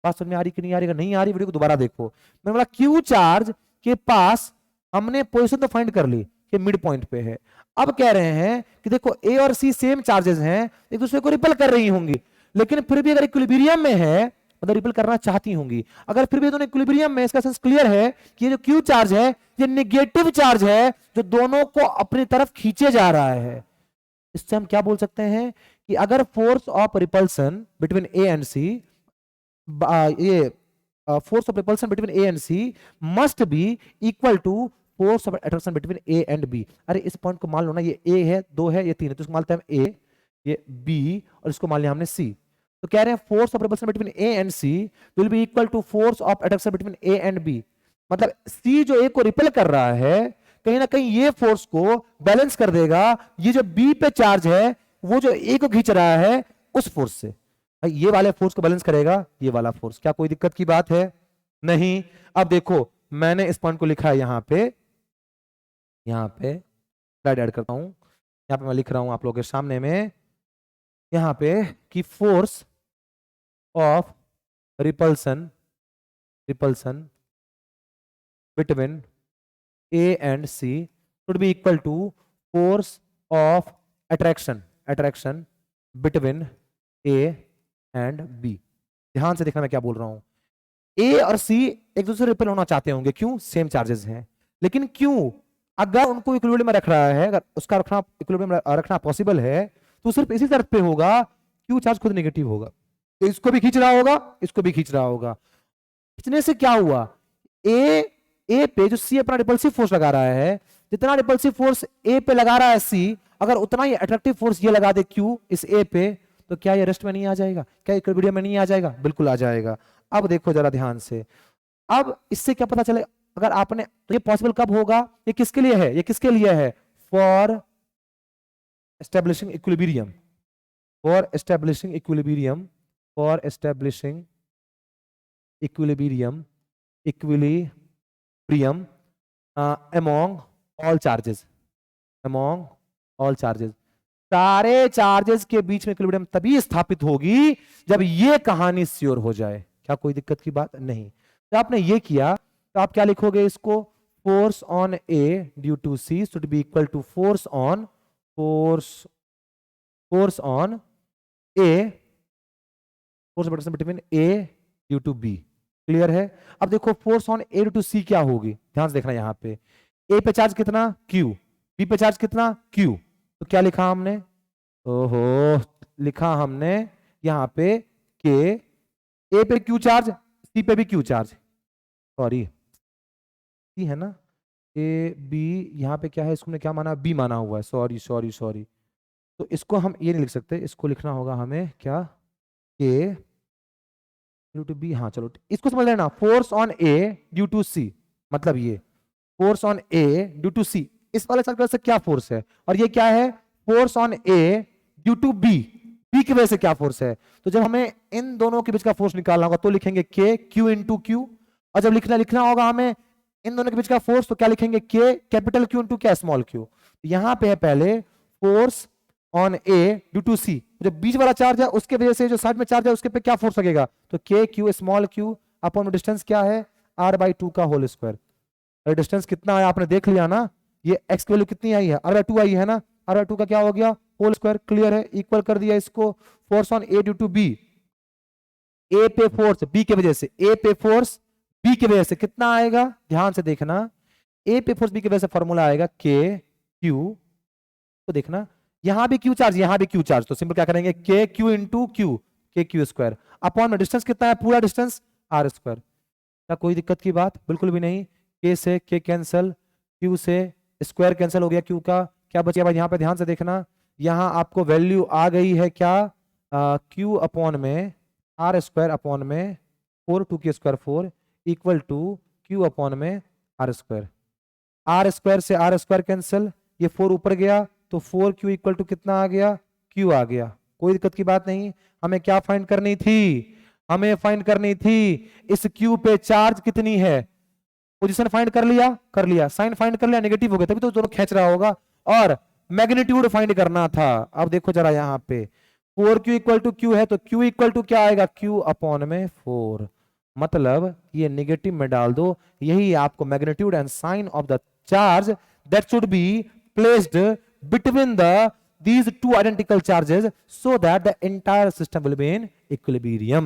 Speaker 1: बात समझ में आ रही कि नहीं आ रही? अगर नहीं आ रही वीडियो को दोबारा देखो। मैंने बोला क्यू चार्ज के पास हमने पोजीशन तो फाइंड कर ली कि मिड पॉइंट पे है। अब कह रहे हैं कि देखो ए और सी सेम चार्जेस हैं, एक दूसरे को रिपेल कर रही होंगी, लेकिन फिर भी अगर इक्विलिब्रियम में है मतलब रिपेल करना चाहती होंगी। अगर फिर भी दोनों इक्विलिब्रियम में, इसका सेंस क्लियर है कि ये जो क्यू चार्ज है ये नेगेटिव चार्ज है जो दोनों को अपनी तरफ खींचे जा रहा है। इससे हम क्या बोल सकते हैं कि अगर force of repulsion between A and C, ये force of repulsion between A and C must be equal to force of attraction between A and B. अरे इस पॉइंट को मान लो ना, ये ए है, 2 है, ये 3 है, तो इसको मानते हैं हम ए, ये बी, और इसको मान लिया हमने सी। तो कह रहे हैं force of repulsion between A and C will be equal to force of attraction between A and B. मतलब सी जो ए को रिपेल कर रहा है, कहीं ना कहीं ये फोर्स को बैलेंस कर देगा, ये जो बी पे चार्ज है वो जो ए को खींच रहा है उस फोर्स से, ये वाले फोर्स को बैलेंस करेगा ये वाला फोर्स। क्या कोई दिक्कत की बात है? नहीं। अब देखो मैंने इस पॉइंट को लिखा है यहाँ पे स्लाइड ऐड करता हूं, यहाँ पे मैं लिख रहा हूं आप लोगों के सामने में, यहाँ पे कि force of repulsion between A and C should be equal to force of attraction between A and B. ध्यान से देखना मैं क्या बोल रहा हूं। ए और सी एक दूसरे रिपेल होना चाहते होंगे, क्यों? सेम चार्जेस हैं, लेकिन क्यों अगर उनको इक्विलिब्रियम में रख रहा है, अगर उसका रखना इक्विलिब्रियम में रखना पॉसिबल है तो सिर्फ इसी शर्त पे होगा, क्यू चार्ज खुद नेगेटिव होगा, तो इसको भी खींच रहा होगा, इसको भी खींच रहा होगा। खींचने से क्या हुआ, ए पे जो सी अपना रिपल्सिव फोर्स लगा रहा है, जितना रिपल्सिव फोर्स ए पे लगा रहा है सी, अगर उतना ही अट्रैक्टिव फोर्स ये लगा दे क्यू इस ए पे, तो क्या ये रेस्ट में नहीं आ जाएगा? क्या इक्विलिब्रियम में नहीं आ जाएगा? बिल्कुल आ जाएगा। अब देखो जरा ध्यान से, अब इससे क्या पता चले, अगर आपने, तो ये पॉसिबल कब होगा, ये किसके लिए है, ये किसके लिए है, for establishing equilibrium, for establishing equilibrium, for establishing equilibrium among all charges, among all charges. सारे चार्जेस के बीच में इक्विलिब्रियम तभी स्थापित होगी जब ये कहानी श्योर हो जाए। क्या कोई दिक्कत की बात नहीं? तो आपने ये किया तो आप क्या लिखोगे इसको, force on A due to C should be equal to force on A, force between A due to B. Clear है? अब देखो force on A due to C क्या होगी, ध्यान से देखना, यहां पे ए पे चार्ज कितना क्यू, बी पे चार्ज कितना क्यू, तो क्या लिखा हमने, ओहो, लिखा हमने यहां पे के ए पे क्यू चार्ज, सी पे भी क्यू चार्ज, सॉरी सी है ना, ए बी, यहां पे क्या है, इसको क्या माना, बी माना हुआ है, सॉरी सॉरी सॉरी। तो इसको हम ये नहीं लिख सकते, इसको लिखना होगा हमें क्या, के ड्यू टू बी, हाँ चलो इसको समझ लेना, force on A due to C, मतलब ये force on A due to C, इस वाले सर्कल से क्या फोर्स है, और ये क्या है, force on A due to B, B की वजह से क्या फोर्स है। तो जब हमें इन दोनों के बीच का फोर्स निकालना होगा तो लिखेंगे के क्यू इंटू क्यू, और जब लिखना होगा हमें इन दोनों के बीच का फोर्स तो क्या लिखेंगे, के कैपिटल क्यू इंटू क्या स्मॉल क्यू। यहां पे है पहले force on A due to C, जो बीच वाला चार्ज है उसके वजह से जो साइड में चार्ज है उसके पे क्या फोर्स लगेगा, तो के Q small Q upon distance क्या है आर बाई टू का होल स्क्वायर। डिस्टेंस कितना है आपने देख लिया ना, ये एक्स की वैल्यू कितनी आई है, आर बाई टू आई है ना, आर बाई टू का क्या हो गया होल स्क्वायर, क्लियर है, इक्वल कर दिया इसको। Force on A due to B, A पे फोर्स बी के वजह से, ए पे फोर्स बी की वजह से कितना आएगा, ध्यान से देखना, ए पे फोर्स बी की वजह से फॉर्मूला आएगा के क्यू, तो देखना यहां भी क्यू चार्ज यहां भी क्यू चार्ज, तो सिंपल क्या करेंगे के क्यू इंटू क्यू, के क्यू स्क्वायर अपॉन में डिस्टेंस कितना है पूरा डिस्टेंस आर स्क्वायर। क्या कोई दिक्कत की बात, बिल्कुल भी नहीं, के से के कैंसिल, क्यू से स्क्वायर कैंसिल हो गया, क्यू का क्या बच गया भाई, यहाँ पे ध्यान से देखना, यहाँ आपको वैल्यू आ गई है क्या, क्यू अपॉन में आर स्क्वायर अपॉन में 4 2 के square 4 equal to Q upon में आर स्क्वायर से आर स्क्वायर कैंसिल, ये 4 ऊपर गया तो 4 क्यू इक्वल टू कितना आ गया, क्यू आ गया, कोई दिक्कत की बात नहीं। हमें क्या फाइंड करनी थी, हमें फाइंड करनी थी इस क्यू पे चार्ज कितनी है, पोजीशन फाइंड कर लिया, साइन फाइंड कर लिया, नेगेटिव हो गया तभी तो दोनों खींच रहा होगा, और मैग्नीट्यूड फाइंड करना था। अब देखो जरा यहाँ पे 4q इक्वल टू क्यू है तो q इक्वल टू क्या आएगा, q अपॉन में 4, मतलब ये नेगेटिव में डाल दो, यही आपको magnitude and sign of the charge that should be placed between the these two identical charges so that the entire system will be in equilibrium।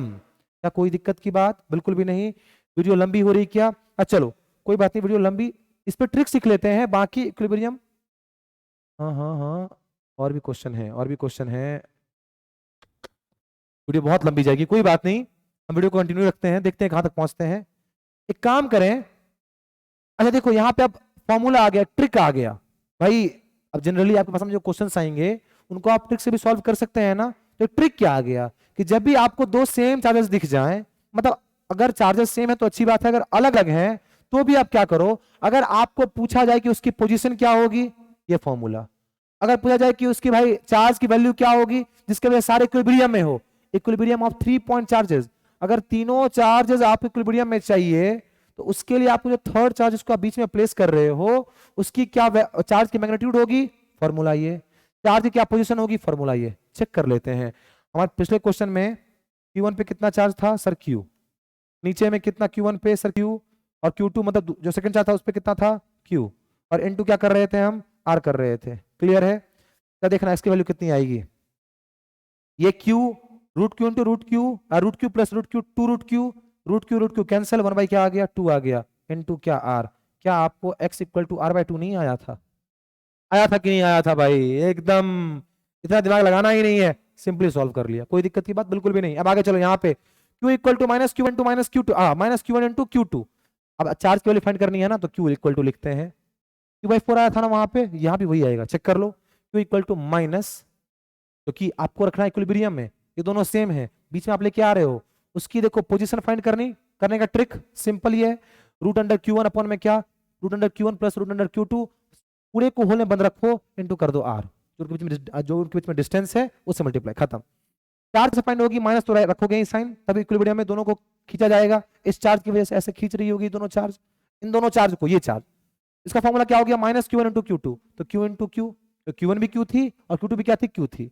Speaker 1: क्या कोई दिक्कत की बात, बिल्कुल भी नहीं। वीडियो लंबी हो रही क्या, चलो कोई बात नहीं, वीडियो लंबी, इस पे ट्रिक सीख लेते हैं, बाकी इक्विलिब्रियम, हाँ और भी क्वेश्चन है, वीडियो बहुत लंबी जाएगी, कोई बात नहीं, हम वीडियो को कंटिन्यू रखते हैं, देखते हैं कहां तक पहुंचते हैं। एक काम करें, अच्छा देखो यहाँ पे अब फॉर्मूला आ गया, ट्रिक आ गया भाई, अब जनरली आपके पास जो क्वेश्चंस आएंगे उनको आप ट्रिक से भी सॉल्व कर सकते हैं ना, तो ट्रिक क्या आ गया कि जब भी आपको दो सेम चार्जेस दिख जाएं, मतलब अगर चार्जेस सेम है तो अच्छी बात है, अगर अलग अलग हैं तो भी आप क्या करो, अगर आपको पूछा जाए कि उसकी पोजीशन क्या होगी, ये फॉर्मूला, अगर पूछा जाए कि उसकी भाई चार्ज की वैल्यू क्या होगी जिसके वजह सारे इक्विलिब्रियम में हो, इक्विलिब्रियम ऑफ 3 पॉइंट चार्जेस, अगर तीनों चार्जेस आपको इक्विलिब्रियम में चाहिए तो उसके लिए आपको जो थर्ड चार्ज उसको बीच में प्लेस कर रहे हो उसकी क्या चार्ज की मैग्नीट्यूड होगी, फॉर्मूला ये, चार्ज की क्या पोजीशन होगी, फॉर्मूला ये, चेक कर लेते हैं। हमारे पिछले क्वेश्चन में Q1 पे कितना चार्ज था सर Q, नीचे में कितना Q1 पे सर Q, और Q2 मतलब जो सेकंड चार्ज था उस पे कितना था Q, और इनटू क्या कर रहे थे हम, R कर रहे थे, क्लियर है। क्या देखना इसकी वैल्यू कितनी आएगी, ये Q root Q into root Q plus root Q cancel, 1 by क्या आ गया 2 आ गया, इनटू क्या R, क्या आपको x equal to R by 2 नहीं आया था, आया था कि नहीं आया था भाई, एकदम इतना दिमाग लगाना ही नहीं है, सिंपली सॉल्व कर लिया, कोई दिक्कत की बात बिल्कुल भी नहीं। अब आगे चलो, यहाँ पे q equal to minus Q one two minus Q two minus Q one into Q two, अब चार्ज की वैल्यू फाइंड करनी है ना, तो q इक्वल टू लिखते हैं, q बाई 4 आया था ना वहां पे, यहाँ भी वही आएगा, चेक कर लो, q इक्वल टू माइनस, क्योंकि आपको रखना है इक्विलिब्रियम में, ये दोनों सेम है, बीच में आप लेके आ रहे हो, उसकी देखो पोजीशन फाइंड करने का ट्रिक सिंपल ही है, रूट अंडर Q1 अपॉन में क्या, root under Q1 plus root under Q2, पूरे को होल में बंद रखो, इनटू कर दो R, जो उनके बीच में डिस्टेंस है उससे मल्टीप्लाई, खत्म। चार्ज से फाइंड होगी, माइनस तो रखोगे ही साइन, तभी इक्विलिब्रियम में दोनों को खींचा जाएगा, इस चार्ज की वजह से ऐसे खींच रही होगी दोनों चार्ज, इन दोनों चार्ज को, ये चार्ज, इसका फॉर्मूला क्या हो गया, माइनस Q1 इंटू Q2, तो Q इंटू Q, तो Q1 भी Q थी और Q2 भी क्या थी, Q थी,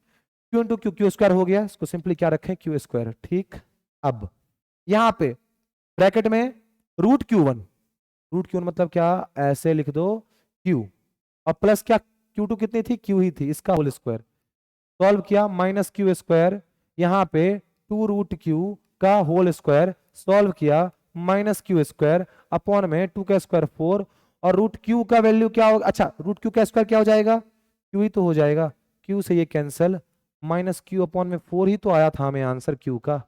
Speaker 1: Q इंटू Q स्क्वायर हो गया, इसको सिंपली क्या रखें Q स्क्वायर, ठीक। अब यहाँ पे ब्रैकेट में रूट Q1 मतलब क्या, ऐसे लिख दो Q, और प्लस क्या Q2 कितनी थी, Q ही थी, इसका होल स्क्वायर, सॉल्व किया माइनस Q स्क्वायर, यहाँ पे 2 रूट Q का होल स्क्वायर, सॉल्व किया माइनस Q स्क्वायर अपॉन में 2 का स्क्वायर 4, और रूट Q का वैल्यू क्या होगा, अच्छा रूट Q का स्क्वायर क्या हो जाएगा, Q ही तो हो जाएगा, Q से ये कैंसिल, माइनस Q अपॉन में 4 ही तो आया था हमें आंसर Q का।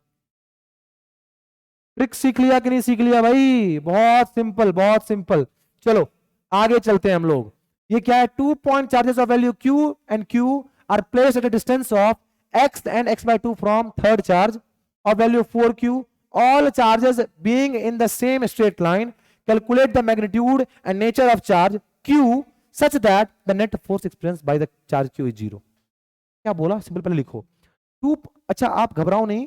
Speaker 1: ट्रिक सीख लिया कि नहीं सीख लिया भाई, बहुत सिंपल बहुत सिंपल। चलो आगे चलते हैं हम लोग, ये क्या है, 2 point charges of value Q and Q are placed at a distance of x and x by 2 from third charge of value 4Q all charges being in the same straight line, calculate the magnitude and nature of charge q such that the net force experienced by the charge q is 0. क्या बोला, सिंपल पहले लिखो टू. अच्छा आप घबराओ नहीं,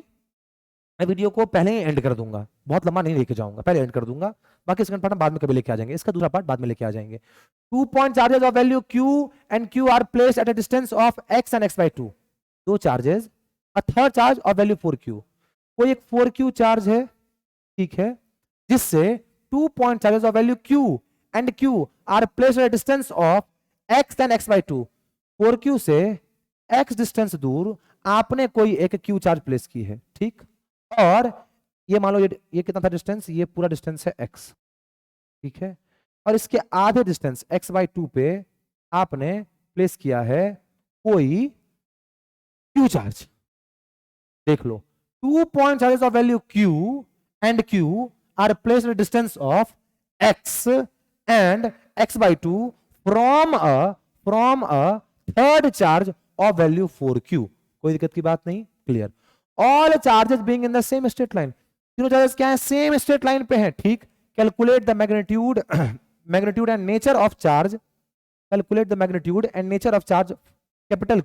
Speaker 1: मैं वीडियो को पहले ही एंड कर दूंगा, बहुत लंबा नहीं लेके जाऊंगा, पहले एंड कर दूंगा, बाकी सेकंड पार्ट हम बाद में कभी लेके आ जाएंगे, इसका दूसरा पार्ट बाद में लेके आ जाएंगे. 2 point charges of value q and q are placed at a distance of x and x/2. दो charges, a third charge of value 4q. कोई एक 4q चार्ज है, ठीक है, जिससे 2 point charges of value q and q are placed at a distance of x and x/2. 4q से x डिस्टेंस दूर आपने कोई एक q चार्ज प्लेस की है, ठीक, और ये मान लो ये कितना था डिस्टेंस, ये पूरा डिस्टेंस है x, ठीक है, और इसके आधे डिस्टेंस x/2 पे आपने प्लेस किया है कोई q चार्ज. देख लो 2 point charges of value q and q are placed at a distance of x and x/2 from a third charge of value 4q. कोई दिक्कत की बात नहीं, clear. All charges being in the same straight line, तीनों चार्जेस क्या है, सेम स्ट्रेट लाइन पे हैं, ठीक. Calculate the magnitude and nature of charge, calculate the magnitude and nature of charge capital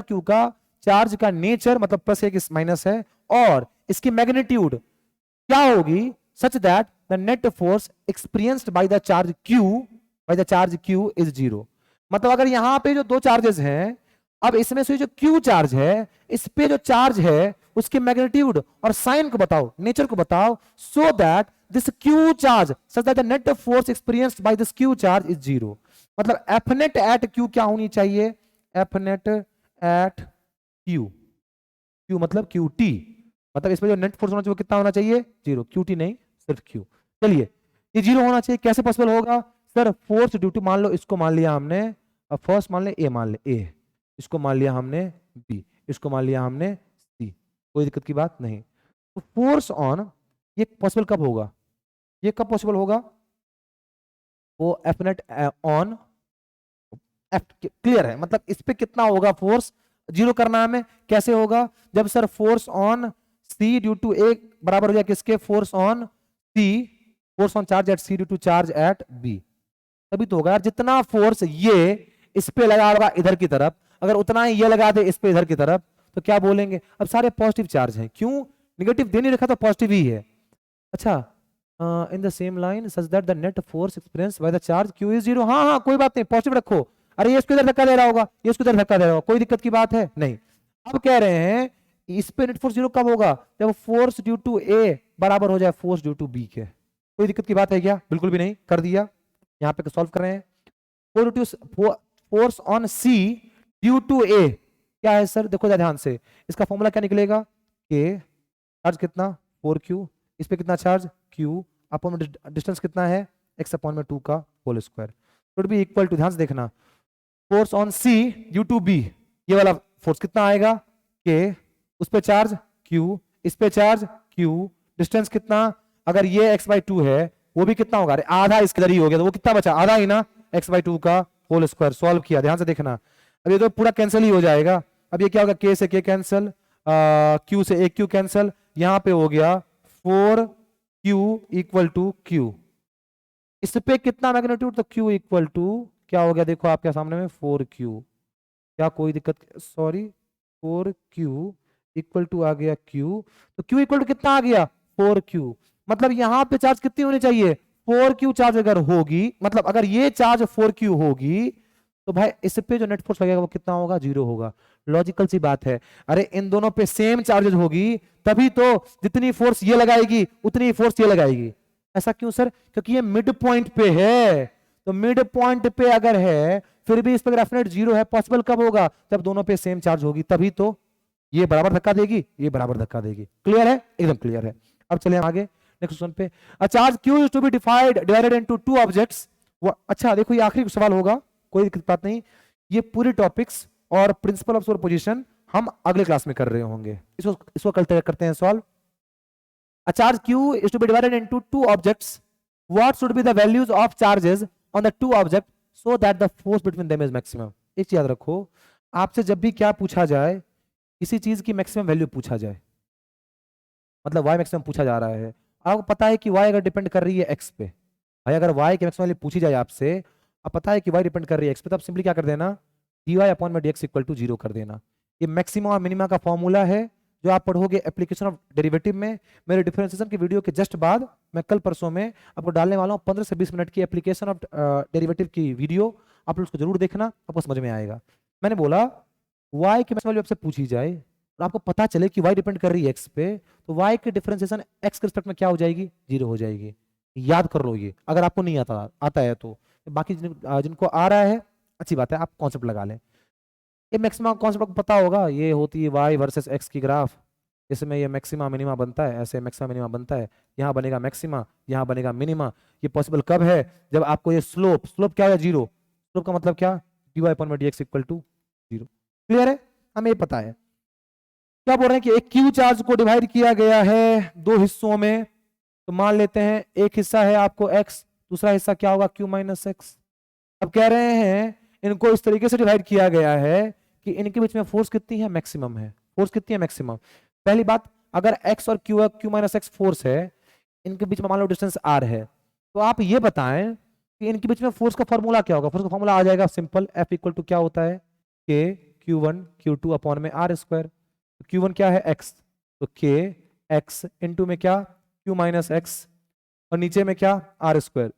Speaker 1: Q का चार्ज का नेचर मतलब प्लस है कि माइनस है, और इसकी मैग्नीट्यूड क्या होगी, such that the net force experienced by the charge Q is 0. मतलब अगर यहां पे जो दो चार्जेस हैं, अब इसमें से जो क्यू चार्ज है, इस पे जो चार्ज है उसकी मैग्नीट्यूड और साइन को बताओ, नेचर को बताओ, so that this Q charge such that the net force experienced by this Q charge is 0. मतलब एफ नेट एट क्यू क्या होनी चाहिए, एफ नेट एट क्यू मतलब क्यू टी, मतलब इस पे जो नेट फोर्स होना चाहिए वो कितना होना चाहिए, 0. क्यू टी नहीं, सिर्फ क्यू. चलिए ये 0 होना चाहिए, कैसे पॉसिबल होगा सर, फोर्स ड्यू टू, मान लो इसको मान लिया हमने, अब फर्स्ट मान ले ए, मान ले ए, इसको मान लिया हमने बी, इसको मान लिया हमने सी, कोई दिक्कत की बात नहीं. तो फोर्स ऑन ये पॉसिबल कब होगा, ये कब पॉसिबल होगा, वो F net on F, clear है, मतलब इस पे कितना होगा फोर्स, 0 करना है हमें, कैसे होगा, जब sir force on C due to A बराबर हो जाए किसके, force on C, force on charge at C due to charge at B, तभी तो होगा यार. जितना फोर्स ये इस पे लगा होगा इधर की तरफ, अगर उतना ही ये लगा दे इस पे इधर की तरफ, तो क्या बोलेंगे, अब सारे पॉजिटिव चार्ज हैं, क्यों, नेगेटिव दे नहीं रखा तो पॉजिटिव ही है. अच्छा in the same line such that the net force experienced by the charge Q is 0. हाँ हाँ कोई बात नहीं, पॉजिटिव रखो. अरे ये इसको इधर धक्का दे रहा होगा, ये इसको इधर धक्का दे रहा होगा, कोई दिक्कत की बात है नहीं. अब कह रहे हैं इस पे नेट फोर्स 0 कब होगा, जब फोर्स ड्यू टू ए बराबर हो जाए फोर्स ड्यू टू बी के. कोई दिक्कत की बात है क्या, बिल्कुल भी नहीं, कर दिया. यहाँ पे सॉल्व कर रहे हैं, force on C due to A क्या है सर, देखो ध्यान से, इसका फॉर्मूला क्या निकलेगा, के चार्ज कितना 4q, इस पे कितना चार्ज q, अपॉन डिस्टेंस कितना है x अपॉन में 2 का whole square, should be equal to, ध्यान से देखना, force on c due to b, ये वाला फोर्स कितना आएगा k, उस पे चार्ज q, इस पे चार्ज q, डिस्टेंस कितना, अगर ये x/2 है वो भी कितना होगा, अरे आधा इसके इधर ही हो गया, तो वो कितना बचा, आधा ही ना, x/2 का होल स्क्वायर. सॉल्व किया, ध्यान से देखना, अब ये तो पूरा कैंसिल ही हो जाएगा. अब ये क्या होगा, k से k कैंसिल, q से एक q कैंसिल, यहां पे हो गया 4q इक्वल टू q, इस पे कितना मैग्नीट्यूड, तो q इक्वल टू क्या हो गया, देखो आपके सामने में 4q, क्या कोई दिक्कत, सॉरी 4q इक्वल टू आ गया q, तो q इक्वल टू कितना आ गया 4q. मतलब यहां पे चार्ज कितनी होनी चाहिए, 4q चार्ज अगर होगी, मतलब अगर ये चार्ज 4q होगी, तो भाई इस पे जो नेट फोर्स लगेगा वो कितना होगा, 0 होगा. लॉजिकल सी बात है, अरे इन दोनों पे सेम चार्जेस होगी तभी तो जितनी फोर्स ये लगाएगी उतनी फोर्स ये लगाएगी. ऐसा क्यों सर, क्योंकि ये मिड पॉइंट पे है, तो मिड पॉइंट पे अगर है फिर भी इस पर एफ नेट 0 है, पॉसिबल कब होगा, जब दोनों पे सेम चार्ज होगी, तभी तो ये बराबर धक्का देगी, ये बराबर धक्का देगी. क्लियर है, एकदम क्लियर है. अब चले आगे नेक्स्ट क्वेश्चन पे. A charge q is to be divided into two objects. अच्छा देखो ये आखिरी सवाल होगा, कोई दिक्कत बात नहीं, ये पूरे टॉपिक्स और प्रिंसिपल ऑफ सुपरपोजिशन हम अगले क्लास में कर रहे होंगे, इसको कल तक करते हैं solve. A charge q is to be divided into two objects, what should be the values of charges on the two object so that the force between them is maximum. एक चीज याद रखो, आपसे जब भी क्या पूछा जाए, किसी चीज की मैक्सिमम वैल्यू पूछा जाए, मतलब वाई मैक्सिमम पूछा जा रहा है। आपको पता है कि वाई अगर डिपेंड कर रही है एक्स पे, भाई अगर वाई की मैक्सिमम वैल्यू पूछी जाए आपसे, अब पता है कि वाई डिपेंड कर रही है एक्स पे, तो आप सिंपली क्या कर देना, डी वाई अपॉन में डी एक्स इक्वल टू 0 कर देना। ये मैक्सिमम और मिनिमा का फॉर्मूला है जो आप पढ़ोगे एप्लीकेशन ऑफ डेरिवेटिव में। मेरे डिफरेंशिएशन की वीडियो के जस्ट बाद मैं कल परसों में आपको डालने वाला हूँ 15 से 20 मिनट की एप्लीकेशन ऑफ डेरिवेटिव की वीडियो, आप लोग उसको जरूर देखना, आपको समझ में आएगा। मैंने बोला y की मैक्सिमम वैल्यू आपसे पूछी जाए और आपको पता चले कि y डिपेंड कर रही है x पे, तो y की डिफरेंशिएशन x के रिस्पेक्ट में क्या हो जाएगी, 0 हो जाएगी। याद कर लो ये, अगर आपको नहीं आता है तो। बाकी जिनको आ रहा है अच्छी बात है, आप कॉन्सेप्ट लगा लें। ये मैक्सिमम कॉन्सेप्ट आपको पता होगा, ये होती है y वर्सेस x की ग्राफ, इसमें ये मैक्सिमा मिनिमा बनता है, ऐसे मैक्सिमा मिनिमा बनता है, यहाँ बनेगा मैक्सिमा, यहाँ बनेगा मिनिमा। ये पॉसिबल कब है, जब आपको ये स्लोप क्या है, 0। स्लोप का मतलब क्या, dy अपॉन में dx इक्वल टू 0। क्लियर है, हमें ये पता है। क्या बोल रहे हैं कि एक क्यू चार्ज को डिवाइड किया गया है दो हिस्सों में, तो मान लेते हैं एक हिस्सा है आपको x, दूसरा हिस्सा क्या होगा, q माइनस एक्स। अब कह रहे हैं इनको इस तरीके से डिवाइड किया गया है कि इनके बीच में फोर्स कितनी है, मैक्सिमम है। फोर्स कितनी है, मैक्सिमम। पहली बात, अगर x और q माइनस एक्स फोर्स है, इनके बीच में मान लो डिस्टेंस r है, तो आप ये बताएं कि इनके बीच में फोर्स का फॉर्मूला क्या होगा। फोर्स का फॉर्मूला आ जाएगा सिंपल, F इक्वल टू क्या होता है, K Q1 Q2 अपॉन में R स्क्वायर। Q1 क्या है, x, तो K x इंटू में क्या, Q माइनस एक्स, और नीचे में क्या, R स्क्वायर।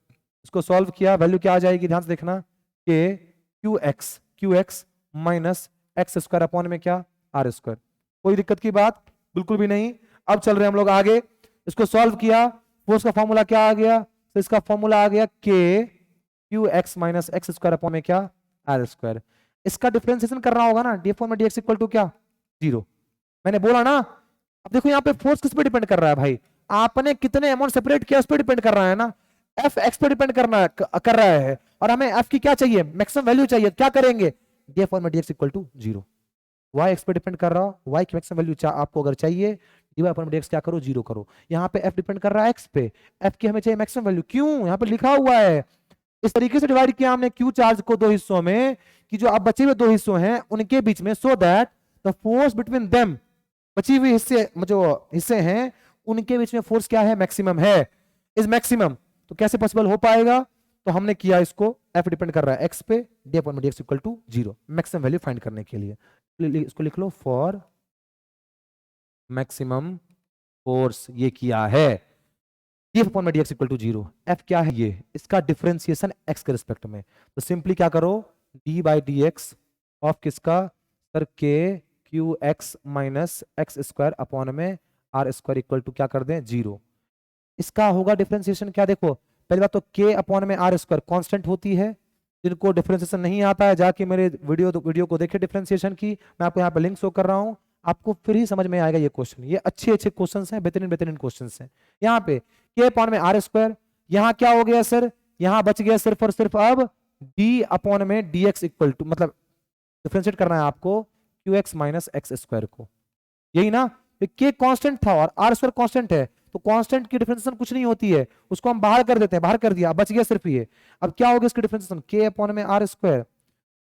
Speaker 1: इसको सॉल्व किया, वैल्यू क्या आ जाएगी, ध्यान से देखना, K Q x minus x square upon में क्या, R स्क्वायर। कोई दिक्कत की बात बिल्कुल भी नहीं। अब चल रहे हैं हम लोग आगे, इसको सॉल्व किया, फोर्स का फॉर्मूला क्या आ गया, तो इसका फॉर्मूला आ गया K Q x minus x square upon में क्या, R स्क्वायर। इसका डिफरेंशिएशन करना होगा ना, डी अपॉन में dx इक्वल टू क्या, 0। मैंने बोला ना। अब देखो यहाँ पे फोर्स किस पे डिपेंड कर रहा है भाई, आपने कितने अमाउंट सेपरेट किया उस पर डिपेंड कर रहा है ना। एफ एक्स पे डिपेंड कर रहा है, और हमें एफ की क्या चाहिए, मैक्सिमम वैल्यू चाहिए। क्या करेंगे, डी एफ में dx equal to 0। Y X पे डिपेंड कर रहा हो, वाई की मैक्सिमम वैल्यू आपको अगर चाहिए, डी वाई अपॉन dx क्या करो, 0 करो। यहाँ पे एफ डिपेंड कर रहा है एक्स पे, एफ की हमें चाहिए मैक्सिमम वैल्यू, क्यों, यहाँ पे लिखा हुआ है। इस तरीके से डिवाइड किया हमने क्यू चार्ज को दो हिस्सों में, कि जो अब बचे हुए दो हिस्सों हैं उनके बीच में, सो that the force between them, बची हुई हिस्से जो हिस्से हैं उनके बीच में फोर्स क्या है, मैक्सिमम है। इस मैक्सिमम तो कैसे पॉसिबल हो पाएगा, तो हमने किया इसको, एफ डिपेंड कर रहा है एक्स पे, D upon dx equal to 0, maximum value find करने के लिए। इसको लिख लो, फॉर मैक्सिमम फोर्स ये किया है, डी अपॉन में dx इक्वल टू 0। एफ क्या है, ये इसका डिफरेंशिएशन एक्स के रिस्पेक्ट में, तो सिंपली क्या करो, D by D x of किसका, सर के Q x minus x square upon में आर स्क्वायर इक्वल टू क्या कर दें, 0। इसका होगा डिफरेंशिएशन क्या, देखो पहली बात तो के अपॉन में आर स्क्वायर कांस्टेंट होती है। जिनको डिफरेंशिएशन नहीं आता है जाके मेरे वीडियो को देखे डिफरेंशिएशन की, मैं आपको यहाँ पे लिंक शो कर रहा हूँ, आपको फिर ही समझ में आएगा ये क्वेश्चन। ये अच्छे अच्छे क्वेश्चन हैं, बेहतरीन क्वेश्चन हैं। यहाँ पे के अपॉन में आर स्क्वायर, यहाँ क्या हो गया सर, यहाँ बच गया सिर्फ और सिर्फ अब डी अपॉन में डी एक्स इक्वल टू, मतलब डिफरेंशिएट करना है आपको Q x minus x square को, यही ना। के कांस्टेंट था और आर स्क्वायर कांस्टेंट है, तो कांस्टेंट की डिफरेंशिएशन कुछ नहीं होती है, उसको हम बाहर कर देते हैं, बाहर कर दिया, बच गया सिर्फ ये। अब क्या होगा इसकी डिफरेंशिएशन, के अपॉन में आर स्क्वायर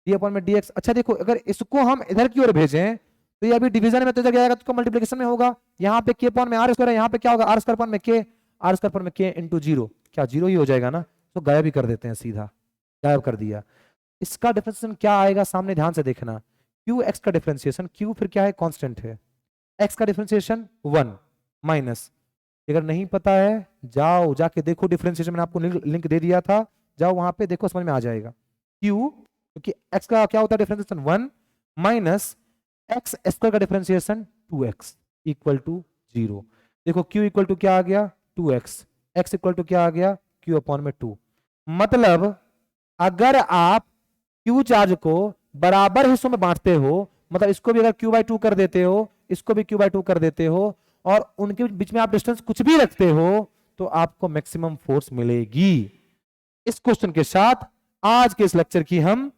Speaker 1: डी अपॉन में dx। अच्छा देखो, अगर इसको हम इधर की ओर भेजें तो ये अभी डिवीजन में तो इधर जाएगा, तो मल्टीप्लिकेशन में होगा। यहाँ पे के अपॉन में आर स्क्वायर है, यहाँ पे क्या होगा, आर स्क्वायर अपॉन में के, आर स्क्वायर अपॉन में के इंटू 0, क्या 0 ही हो जाएगा ना, तो गायब ही कर देते हैं, सीधा गायब कर दिया। इसका डिफरेंशिएशन क्या आएगा, सामने ध्यान से देखना, क्यू एक्स का डिफरेंशिएशन, क्यू फिर क्या है, कांस्टेंट है, एक्स का डिफरेंशिएशन 1 माइनस, अगर नहीं पता है जाओ जाके देखो डिफरेंशिएशन, मैंने आपको लिंक दे दिया था, जाओ वहां पे देखो, समझ में आ जाएगा। क्यू क्योंकि एक्स का क्या होता है डिफरेंशिएशन 1 माइनस एक्स स्क्वायर का डिफरेंशिएशन 2x इक्वल टू 0। देखो क्यू इक्वल टू क्या आ गया, 2x, एक्स इक्वल टू क्या आ गया, क्यू अपॉन में 2। मतलब अगर आप क्यू चार्ज को बराबर हिस्सों में बांटते हो, मतलब इसको भी अगर क्यू बाई 2 कर देते हो, इसको भी क्यू बाई 2 कर देते हो, और उनके बीच में आप डिस्टेंस कुछ भी रखते हो, तो आपको मैक्सिमम फोर्स मिलेगी। इस क्वेश्चन के साथ आज के इस लेक्चर की हम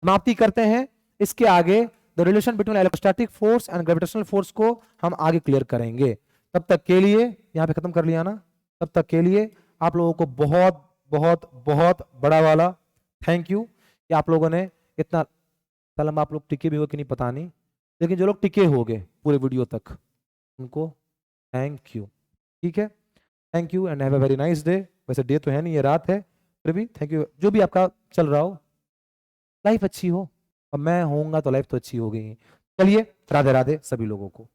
Speaker 1: समाप्ति करते हैं। इसके आगे the relation between electrostatic force and gravitational force को हम आगे क्लियर करेंगे। तब तक के लिए यहां पे खत्म कर लिया ना, तब तक के लिए आप लोगों को बहुत बहुत बहुत बड़ा वाला थैंक यू कि आप लोगों ने इतना लंबा, आप लोग टिके भी हो कि नहीं पता नहीं, लेकिन जो लोग टिके होंगे पूरे वीडियो तक उनको थैंक यू। ठीक है, thank you and have a very nice day. वैसे डे तो है नहीं, ये रात है, फिर भी थैंक यू। जो भी आपका चल रहा हो, लाइफ अच्छी हो, और मैं होऊंगा तो लाइफ तो अच्छी हो गई। चलिए, राधे राधे सभी लोगों को।